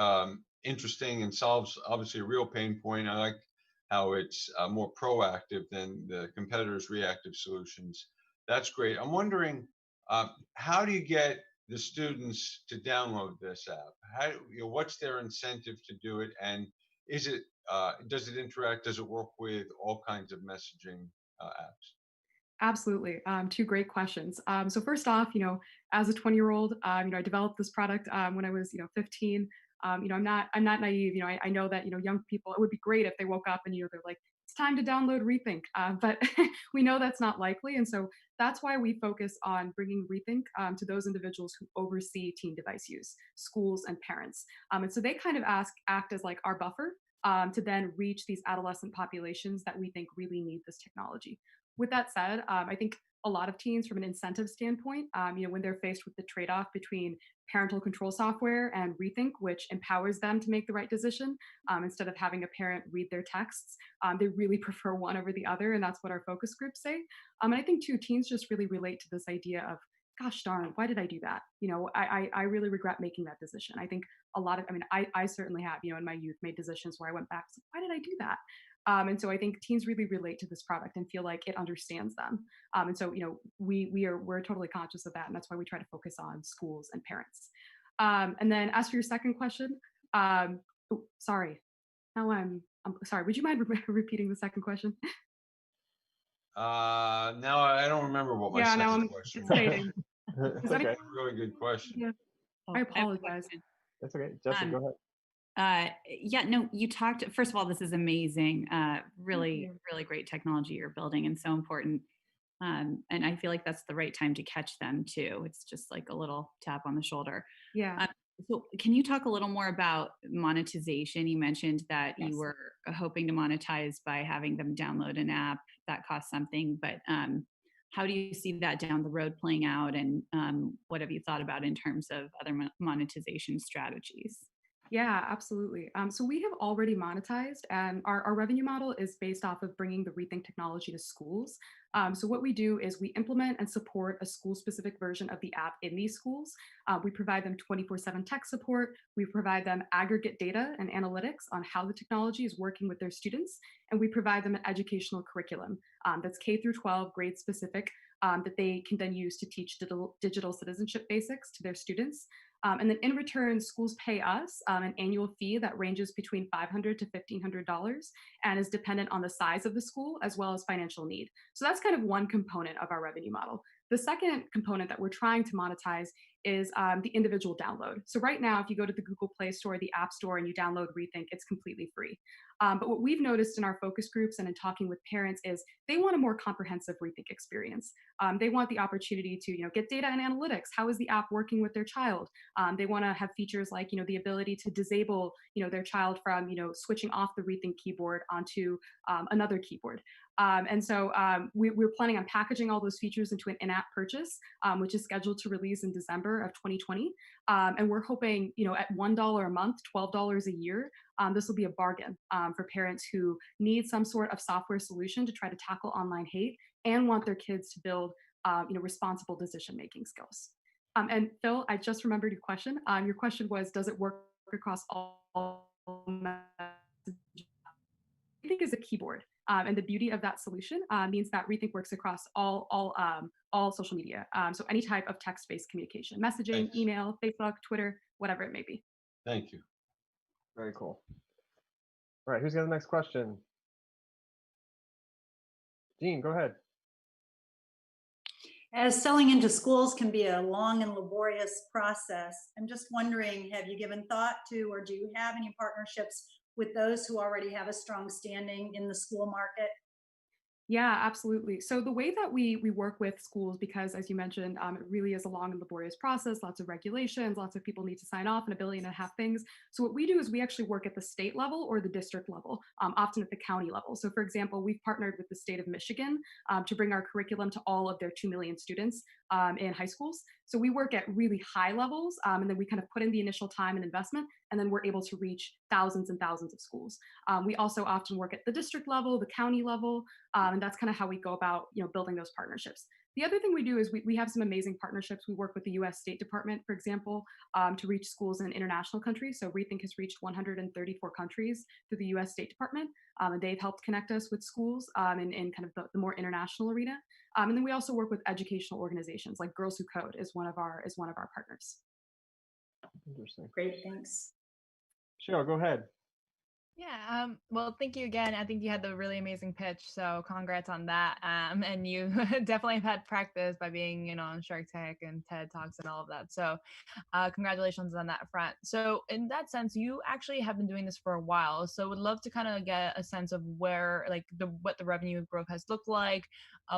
Speaker 7: interesting, and solves obviously a real pain point. I like how it's more proactive than the competitors' reactive solutions. That's great. I'm wondering, how do you get the students to download this app? What's their incentive to do it? And is it does it interact? Does it work with all kinds of messaging apps?
Speaker 17: Absolutely. Two great questions. So first off, as a 20-year-old, I developed this product when I was, 15. I'm not naive. I know that, young people, it would be great if they woke up and, they're like, it's time to download Rethink. But we know that's not likely. And so that's why we focus on bringing Rethink to those individuals who oversee teen device use, schools and parents. And so they kind of act as like our buffer to then reach these adolescent populations that we think really need this technology. With that said, I think a lot of teens from an incentive standpoint, when they're faced with the trade-off between parental control software and Rethink, which empowers them to make the right decision instead of having a parent read their texts, they really prefer one over the other. And that's what our focus groups say. And I think too, teens just really relate to this idea of, gosh darn, why did I do that? I really regret making that decision. I think a lot of, I certainly have, in my youth made decisions where I went back, so why did I do that? And so I think teens really relate to this product and feel like it understands them. And so, we're totally conscious of that. And that's why we try to focus on schools and parents. And then as for your second question, sorry. Now I'm sorry. Would you mind repeating the second question?
Speaker 7: Now I don't remember what my second question was. It's okay. A really good question.
Speaker 17: Yeah. I apologize.
Speaker 1: That's okay. Jessica, go ahead.
Speaker 18: You talked, first of all, this is amazing. Really great technology you're building and so important. And I feel like that's the right time to catch them too. It's just like a little tap on the shoulder.
Speaker 17: Yeah.
Speaker 18: So can you talk a little more about monetization? You mentioned that you were hoping to monetize by having them download an app that costs something, but how do you see that down the road playing out? And what have you thought about in terms of other monetization strategies?
Speaker 17: Yeah, absolutely. So we have already monetized, and our revenue model is based off of bringing the Rethink technology to schools. So what we do is we implement and support a school-specific version of the app in these schools. We provide them 24/7 tech support. We provide them aggregate data and analytics on how the technology is working with their students, and we provide them an educational curriculum that's K through 12, grade specific, that they can then use to teach digital citizenship basics to their students. And then in return, schools pay us an annual fee that ranges between $500 to $1,500 and is dependent on the size of the school as well as financial need. So that's kind of one component of our revenue model. The second component that we're trying to monetize is the individual download. So right now, if you go to the Google Play Store or the App Store and you download Rethink, it's completely free. But what we've noticed in our focus groups and in talking with parents is they want a more comprehensive Rethink experience. They want the opportunity to, get data and analytics. How is the app working with their child? They want to have features like, the ability to disable, their child from, switching off the Rethink keyboard onto another keyboard. And so we're planning on packaging all those features into an in-app purchase, which is scheduled to release in December of 2020. And we're hoping, at $1 a month, $12 a year, this will be a bargain for parents who need some sort of software solution to try to tackle online hate and want their kids to build, responsible decision-making skills. And Phil, I just remembered your question. Your question was, does it work across all messages? Rethink is a keyboard, and the beauty of that solution means that Rethink works across all social media. So any type of text-based communication, messaging,
Speaker 7: Thanks.
Speaker 17: email, Facebook, Twitter, whatever it may be.
Speaker 7: Thank you.
Speaker 1: Very cool. All right, who's got the next question? Dean, go ahead.
Speaker 3: As selling into schools can be a long and laborious process, I'm just wondering, have you given thought to, or do you have any partnerships with those who already have a strong standing in the school market?
Speaker 17: Yeah, absolutely. So the way that we work with schools, because as you mentioned, it really is a long and laborious process, lots of regulations, lots of people need to sign off and 1.5 billion things. So what we do is we actually work at the state level or the district level, often at the county level. So for example, we've partnered with the state of Michigan to bring our curriculum to all of their 2 million students in high schools. So we work at really high levels, and then we kind of put in the initial time and investment, and then we're able to reach thousands and thousands of schools. We also often work at the district level, the county level, and that's kind of how we go about, building those partnerships. The other thing we do is we have some amazing partnerships. We work with the US State Department, for example, to reach schools in international countries. So Rethink has reached 134 countries through the US State Department, and they've helped connect us with schools in kind of the more international arena. And then we also work with educational organizations like Girls Who Code is one of our partners.
Speaker 1: Interesting.
Speaker 3: Great, thanks.
Speaker 1: Cheryl, go ahead.
Speaker 6: Yeah, well, thank you again. I think you had the really amazing pitch, so congrats on that. And you definitely have had practice by being, on Shark Tank and TED Talks and all of that. So congratulations on that front. So in that sense, you actually have been doing this for a while. So would love to kind of get a sense of where, what the revenue growth has looked like,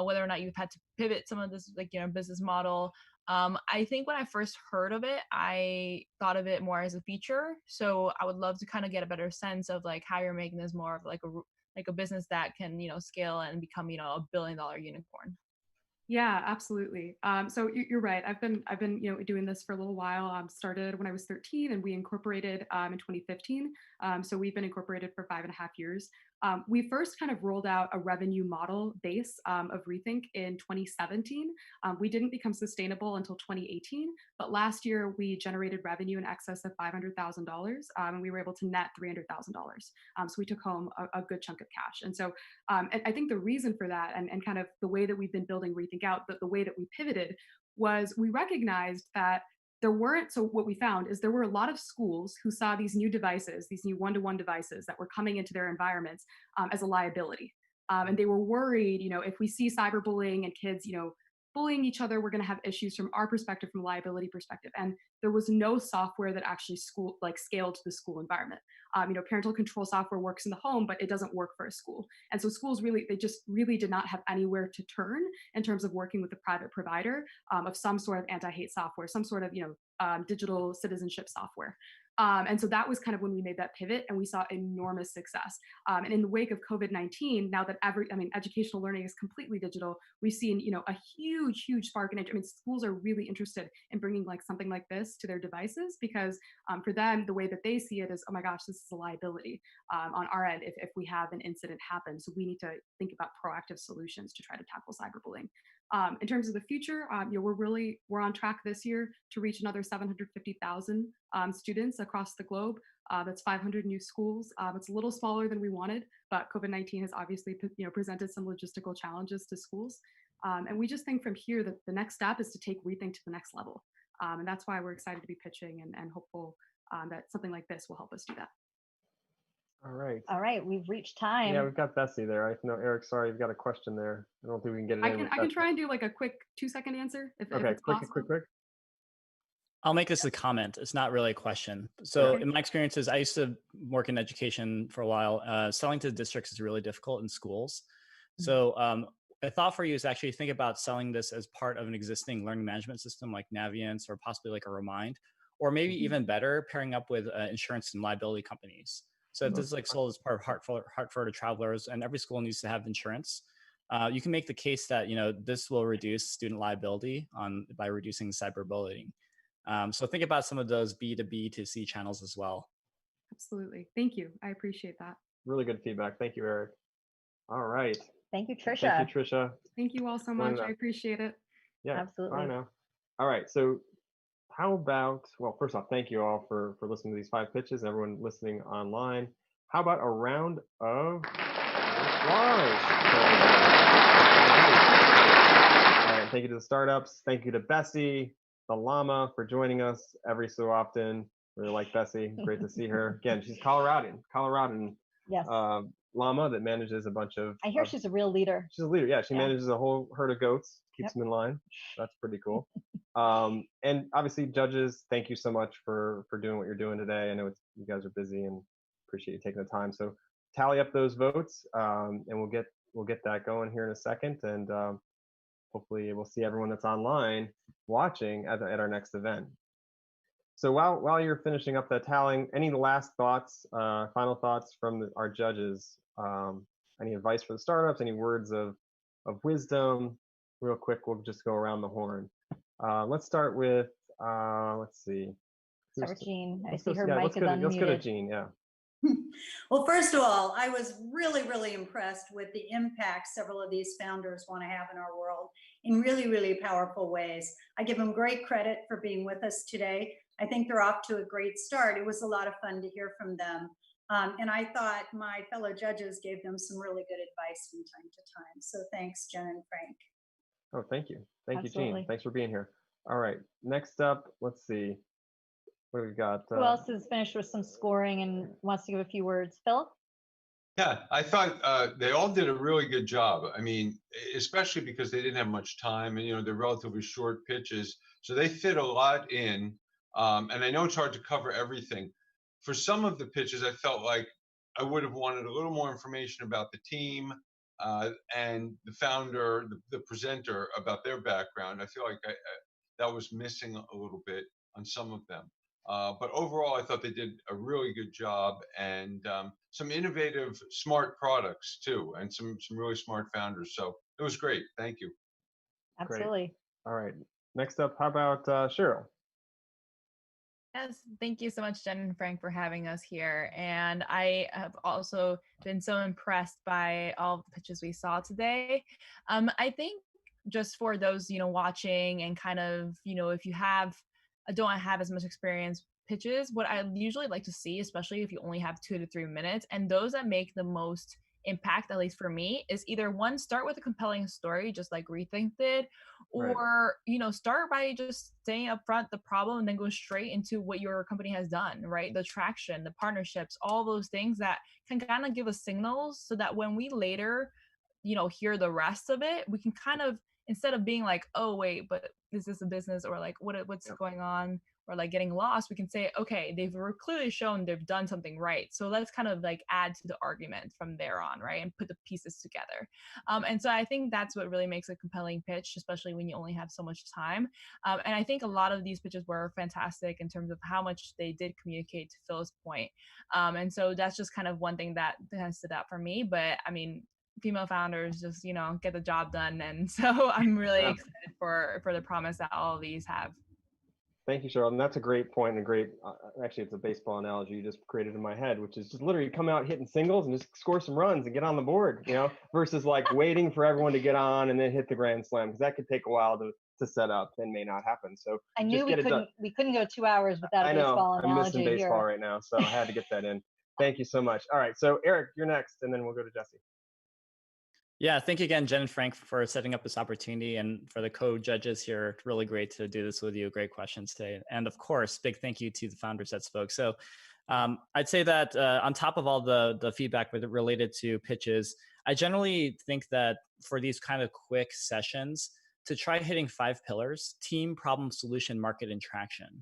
Speaker 6: whether or not you've had to pivot some of this, business model. I think when I first heard of it, I thought of it more as a feature. So I would love to kind of get a better sense of how you're making this more of a business that can, scale and become, a $1 billion unicorn.
Speaker 17: Yeah, absolutely. So you're right. I've been doing this for a little while. Started when I was 13, and we incorporated in 2015. So we've been incorporated for 5.5 years. We first kind of rolled out a revenue model base of Rethink in 2017. We didn't become sustainable until 2018, but last year we generated revenue in excess of $500,000, and we were able to net $300,000. So we took home a good chunk of cash. And so I think the reason for that, and kind of the way that we've been building Rethink out, the way that we pivoted, was we recognized that so what we found is there were a lot of schools who saw these new devices, these new one-to-one devices that were coming into their environments as a liability. And they were worried, if we see cyberbullying and kids, bullying each other, we're going to have issues from our perspective, from a liability perspective. And there was no software that actually scaled to the school environment. Parental control software works in the home, but it doesn't work for a school. And so schools they just really did not have anywhere to turn in terms of working with a private provider of some sort of anti-hate software, some sort of, digital citizenship software.
Speaker 16: And so that was kind of when we made that pivot, and we saw enormous success. And in the wake of COVID-19, now that educational learning is completely digital, we've seen, a huge, huge spark in it. Schools are really interested in bringing like something like this to their devices because for them, the way that they see it is, oh my gosh, this is a liability on our end if we have an incident happen. So we need to think about proactive solutions to try to tackle cyberbullying. In terms of the future, we're on track this year to reach another 750,000 students across the globe. That's 500 new schools. It's a little smaller than we wanted, but COVID-19 has obviously presented some logistical challenges to schools. And we just think from here that the next step is to take Rethink to the next level. And that's why we're excited to be pitching and hopeful that something like this will help us do that.
Speaker 1: All right.
Speaker 2: All right, we've reached time.
Speaker 1: Yeah, we've got Bessie there. I know, Eric, sorry, you've got a question there. I don't think we can get it in.
Speaker 16: I can try and do like a quick 2-second answer if it's
Speaker 1: quick.
Speaker 4: I'll make this a comment. It's not really a question. So in my experiences, I used to work in education for a while. Selling to districts is really difficult in schools. So a thought for you is actually think about selling this as part of an existing learning management system like Naviance or possibly like a Remind, or maybe even better, pairing up with insurance and liability companies. So if this is like sold as part of Hartford to Travelers, and every school needs to have insurance, you can make the case that this will reduce student liability by reducing cyberbullying. So think about some of those B2B to C channels as well.
Speaker 16: Absolutely. Thank you. I appreciate that.
Speaker 1: Really good feedback. Thank you, Eric. All right.
Speaker 2: Thank you, Trisha.
Speaker 1: Thank you, Trisha.
Speaker 16: Thank you all so much. I appreciate it.
Speaker 1: Yeah,
Speaker 2: absolutely.
Speaker 1: Bye now. All right. So how about, well, first off, thank you all for listening to these 5 pitches, everyone listening online. How about a round of applause? All right. Thank you to the startups. Thank you to Bessie, the llama, for joining us every so often. Really like Bessie. Great to see her. Again, she's Coloradan.
Speaker 2: Yes.
Speaker 1: Llama that manages a bunch of.
Speaker 2: I hear she's a real leader.
Speaker 1: She's a leader. Yeah, she manages a whole herd of goats, keeps them in line. That's pretty cool. And obviously, judges, thank you so much for doing what you're doing today. I know you guys are busy and appreciate you taking the time. So tally up those votes, and we'll get that going here in a second, and hopefully we'll see everyone that's online watching at our next event. So while you're finishing up that tallying, any last thoughts, final thoughts from our judges? Any advice for the startups? Any words of wisdom? Real quick, we'll just go around the horn. Let's start with, let's see.
Speaker 2: Start with Jean. I see her mic is unmuted.
Speaker 1: Let's go to Jean, yeah.
Speaker 3: Well, first of all, I was really, really impressed with the impact several of these founders want to have in our world in really, really powerful ways. I give them great credit for being with us today. I think they're off to a great start. It was a lot of fun to hear from them. And I thought my fellow judges gave them some really good advice from time to time. So thanks, Jen and Frank.
Speaker 1: Oh, thank you. Thank
Speaker 2: Absolutely.
Speaker 1: you, Jean. Thanks for being here. All right, next up, let's see. What do we got?
Speaker 2: Who else is finished with some scoring and wants to give a few words? Phil?
Speaker 7: Yeah, I thought they all did a really good job. I mean, especially because they didn't have much time and, they're relatively short pitches. So they fit a lot in. And I know it's hard to cover everything. For some of the pitches, I felt like I would have wanted a little more information about the team and the founder, the presenter, about their background. I feel like that was missing a little bit on some of them. But overall, I thought they did a really good job, and some innovative, smart products too, and some really smart founders. So it was great. Thank you.
Speaker 2: Absolutely.
Speaker 1: Great. All right. Next up, how about Cheryl?
Speaker 6: Yes, thank you so much, Jen and Frank, for having us here. And I have also been so impressed by all the pitches we saw today. I think just for those, watching and kind of, if you don't have as much experience pitches, what I usually like to see, especially if you only have 2 to 3 minutes, and those that make the most impact, at least for me, is either one, start with a compelling story, just like Rethink did, or start by just staying upfront the problem and then go straight into what your company has done, right? The traction, the partnerships, all those things that can kind of give us signals so that when we later, hear the rest of it, we can kind of, instead of being like, oh wait, but is this a business, or like what's going on or like getting lost, we can say, okay, they've clearly shown they've done something right. So let's kind of like add to the argument from there on, right? And put the pieces together. And so I think that's what really makes a compelling pitch, especially when you only have so much time. And I think a lot of these pitches were fantastic in terms of how much they did communicate, to Phil's point. And so that's just kind of one thing that kind of stood out for me. But I mean, female founders just, you know, get the job done. And so I'm really excited for the promise that all of these have.
Speaker 1: Thank you, Cheryl. And that's a great point and a great, actually, it's a baseball analogy you just created in my head, which is just literally come out hitting singles and just score some runs and get on the board, you know, versus like waiting for everyone to get on and then hit the grand slam, because that could take a while to set up and may not happen. So
Speaker 2: I knew we couldn't go 2 hours without a baseball analogy.
Speaker 1: I'm missing baseball right now, so I had to get that in. Thank you so much. All right, so Eric, you're next, and then we'll go to Jesse.
Speaker 4: Yeah, thank you again, Jen and Frank, for setting up this opportunity, and for the co-judges here. Really great to do this with you. Great questions today. And of course, big thank you to the founders that spoke. So I'd say that on top of all the feedback related to pitches, I generally think that for these kind of quick sessions, to try hitting 5 pillars: team, problem, solution, market, and traction.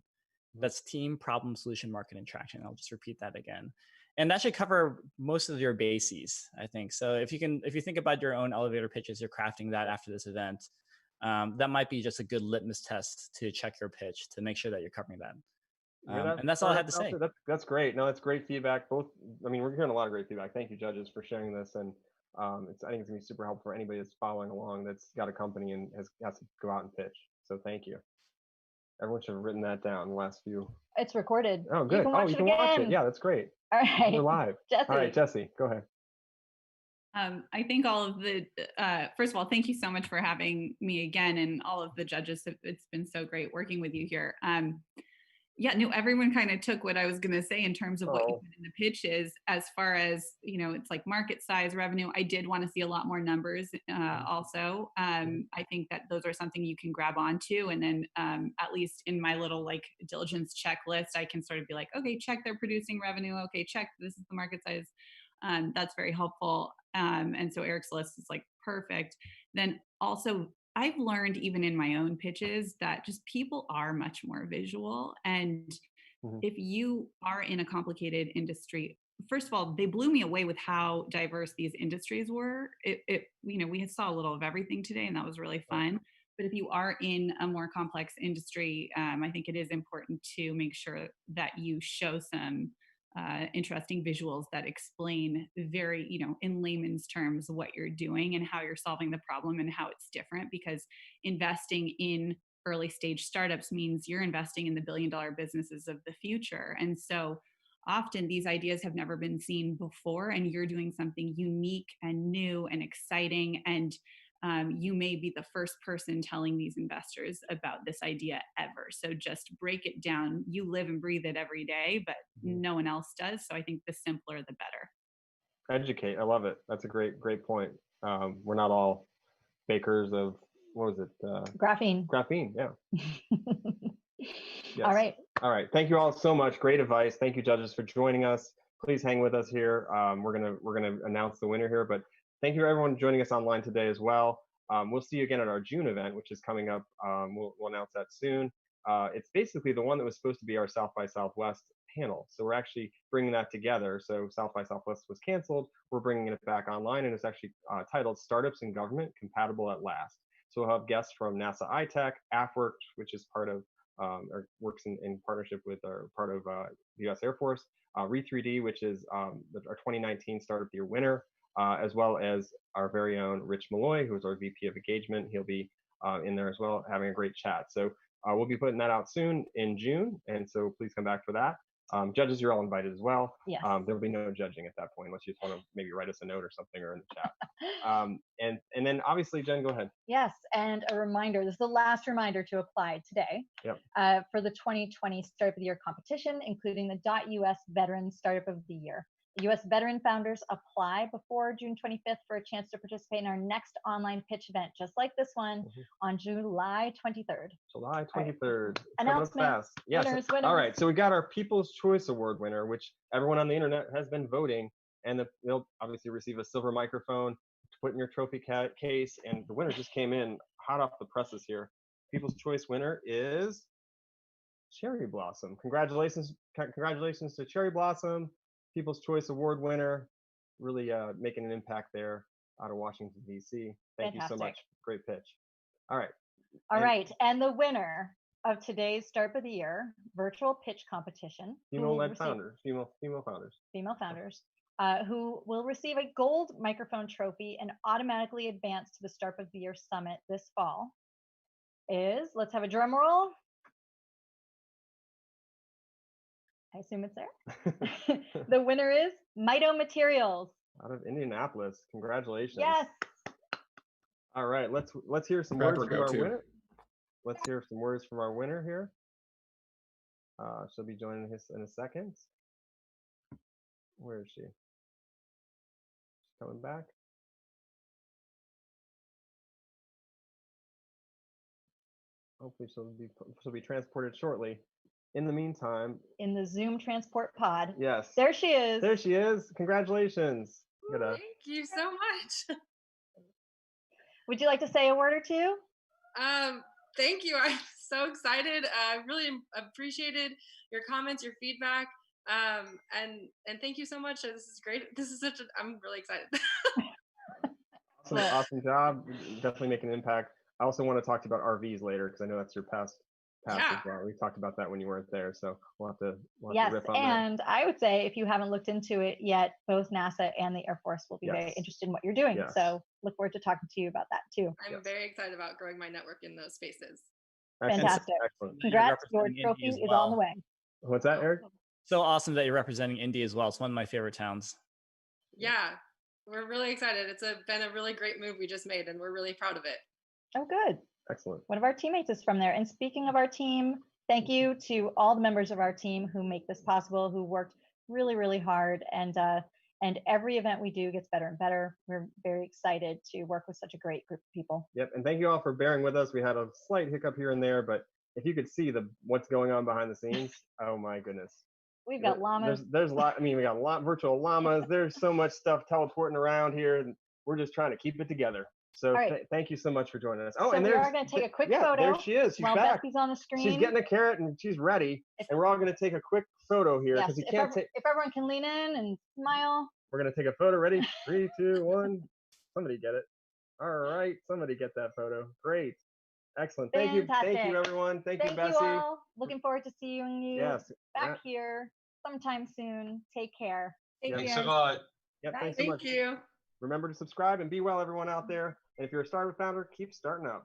Speaker 4: That's team, problem, solution, market, and traction. I'll just repeat that again. And that should cover most of your bases, I think. So if you think about your own elevator pitches, you're crafting that after this event, that might be just a good litmus test to check your pitch to make sure that you're covering that. And that's all I had to say.
Speaker 1: That's great. No, that's great feedback. I mean, we're hearing a lot of great feedback. Thank you, judges, for sharing this. And I think it's gonna be super helpful for anybody that's following along, that's got a company and has to go out and pitch. So thank you. Everyone should have written that down the last few.
Speaker 2: It's recorded.
Speaker 1: Oh, good. You can watch it. Yeah, that's great.
Speaker 2: All right.
Speaker 1: We're live.
Speaker 2: Jesse.
Speaker 1: All right, Jesse, go ahead.
Speaker 18: I think all of the, first of all, thank you so much for having me again, and all of the judges. It's been so great working with you here. Yeah, no, everyone kind of took what I was going to say in terms of what you put in the pitches, as far as, you know, it's like market size, revenue. I did want to see a lot more numbers also. I think that those are something you can grab onto. And then at least in my little like diligence checklist, I can sort of be like, okay, check they're producing revenue. Okay, check this is the market size. That's very helpful. And so Eric's list is like perfect. Then also, I've learned even in my own pitches that just people are much more visual. And if you are in a complicated industry, first of all, they blew me away with how diverse these industries were. You know, we saw a little of everything today, and that was really fun. But if you are in a more complex industry, I think it is important to make sure that you show some interesting visuals that explain very, you know, in layman's terms, what you're doing and how you're solving the problem and how it's different, because investing in early stage startups means you're investing in the billion-dollar businesses of the future. And so often these ideas have never been seen before, and you're doing something unique and new and exciting. And you may be the first person telling these investors about this idea ever. So just break it down. You live and breathe it every day, but no one else does. So I think the simpler, the better.
Speaker 1: Educate. I love it. That's a great point. We're not all bakers of, what was it?
Speaker 2: Graphene.
Speaker 1: Graphene, yeah. Yes. All right. Thank you all so much. Great advice. Thank you, judges, for joining us. Please hang with us here. We're gonna announce the winner here, but thank you to everyone joining us online today as well. We'll see you again at our June event, which is coming up. We'll announce that soon. It's basically the one that was supposed to be our South by Southwest panel. So we're actually bringing that together. So South by Southwest was canceled. We're bringing it back online, and it's actually titled Startups in Government Compatible at Last. So we'll have guests from NASA iTech, AFWERX, which is part of, or works in partnership with, or part of the US Air Force, Re3D, which is our 2019 Startup of the Year winner, as well as our very own Rich Malloy, who is our VP of Engagement. He'll be in there as well, having a great chat. So we'll be putting that out soon in June, and so please come back for that. Judges, you're all invited as well.
Speaker 2: Yes.
Speaker 1: There will be no judging at that point, unless you just want to maybe write us a note or something, or in the chat. And then obviously, Jen, go ahead.
Speaker 2: Yes, and a reminder, this is the last reminder to apply today for the 2020 Startup of the Year competition, including the .US Veteran Startup of the Year. US veteran founders apply before June 25th for a chance to participate in our next online pitch event, just like this one, on July 23rd.
Speaker 1: July 23rd.
Speaker 2: Announcement.
Speaker 1: Yes.
Speaker 2: Winners.
Speaker 1: All right. So we got our People's Choice Award winner, which everyone on the internet has been voting, and they'll obviously receive a silver microphone to put in your trophy case. And the winner just came in hot off the presses here. People's Choice winner is Cherry Blossom. Congratulations to Cherry Blossom, People's Choice Award winner, really making an impact there out of Washington, D.C. Thank you so
Speaker 2: Fantastic.
Speaker 1: much. Great pitch. All right.
Speaker 2: All right, and the winner of today's Startup of the Year virtual pitch competition,
Speaker 1: Female-led founders, female founders.
Speaker 2: female founders, who will receive a gold microphone trophy and automatically advance to the Startup of the Year Summit this fall is, let's have a drum roll. I assume it's there. The winner is Mito Materials.
Speaker 1: Out of Indianapolis. Congratulations.
Speaker 2: Yes.
Speaker 1: All right, let's hear some
Speaker 10: Rapper
Speaker 1: words from
Speaker 10: go
Speaker 1: our
Speaker 10: too.
Speaker 1: winner. Let's hear some words from our winner here. She'll be joining us in a second. Where is she? She's coming back. Hopefully she'll be transported shortly. In the meantime,
Speaker 2: In the Zoom transport pod.
Speaker 1: yes.
Speaker 2: There she is.
Speaker 1: There she is. Congratulations.
Speaker 12: Thank you so much.
Speaker 2: Would you like to say a word or two?
Speaker 12: Thank you. I'm so excited. I really appreciated your comments, your feedback, and thank you so much. This is great. This is I'm really excited.
Speaker 1: Awesome job. Definitely making an impact. I also want to talk to you about RVs later because I know that's your past as well. We talked about that when you weren't there, so we'll have to
Speaker 2: Yes,
Speaker 1: rip on that.
Speaker 2: and I would say if you haven't looked into it yet, both NASA and the Air Force will be very interested in what you're doing.
Speaker 1: Yes.
Speaker 2: So look forward to talking to you about that too.
Speaker 12: I'm very excited about growing my network in those spaces.
Speaker 2: Fantastic.
Speaker 1: Excellent.
Speaker 2: Congrats, your
Speaker 4: representing
Speaker 2: trophy
Speaker 4: Indy as
Speaker 2: is on the
Speaker 4: well.
Speaker 2: way.
Speaker 1: What's that, Eric?
Speaker 4: So awesome that you're representing Indy as well. It's one of my favorite towns.
Speaker 12: Yeah, we're really excited. It's been a really great move we just made, and we're really proud of it.
Speaker 2: Oh, good.
Speaker 1: Excellent.
Speaker 2: One of our teammates is from there. And speaking of our team, thank you to all the members of our team who make this possible, who worked really, really hard. And every event we do gets better and better. We're very excited to work with such a great group of people.
Speaker 1: Yep, and thank you all for bearing with us. We had a slight hiccup here and there, but if you could see what's going on behind the scenes, oh my goodness.
Speaker 2: We've got llamas.
Speaker 1: There's a lot. I mean, we got a lot virtual llamas. There's so much stuff teleporting around here, and we're just trying to keep it together. So
Speaker 2: All right.
Speaker 1: thank you so much for joining us.
Speaker 2: So
Speaker 1: and
Speaker 2: we
Speaker 1: there's
Speaker 2: are going to take a quick
Speaker 1: yeah,
Speaker 2: photo.
Speaker 1: there she is. She's
Speaker 2: while
Speaker 1: back.
Speaker 2: Becky's on the screen.
Speaker 1: She's getting a carrot and she's ready. And we're all going to take a quick photo here
Speaker 2: Yes,
Speaker 1: because you
Speaker 2: if,
Speaker 1: can't take.
Speaker 2: if everyone can lean in and smile.
Speaker 1: We're going to take a photo. Ready? 3, 2, 1. Somebody get it. All right. Somebody get that photo. Great. Excellent. Thank you. Thank
Speaker 2: Fantastic.
Speaker 1: you, everyone. Thank you, Bessie.
Speaker 2: You all. Looking forward to seeing you
Speaker 1: Yes.
Speaker 2: back here sometime soon. Take care.
Speaker 7: Thanks a lot.
Speaker 1: Yep,
Speaker 2: Bye.
Speaker 1: thanks so much.
Speaker 12: Thank you.
Speaker 1: Remember to subscribe and be well, everyone out there. And if you're a startup founder, keep starting out.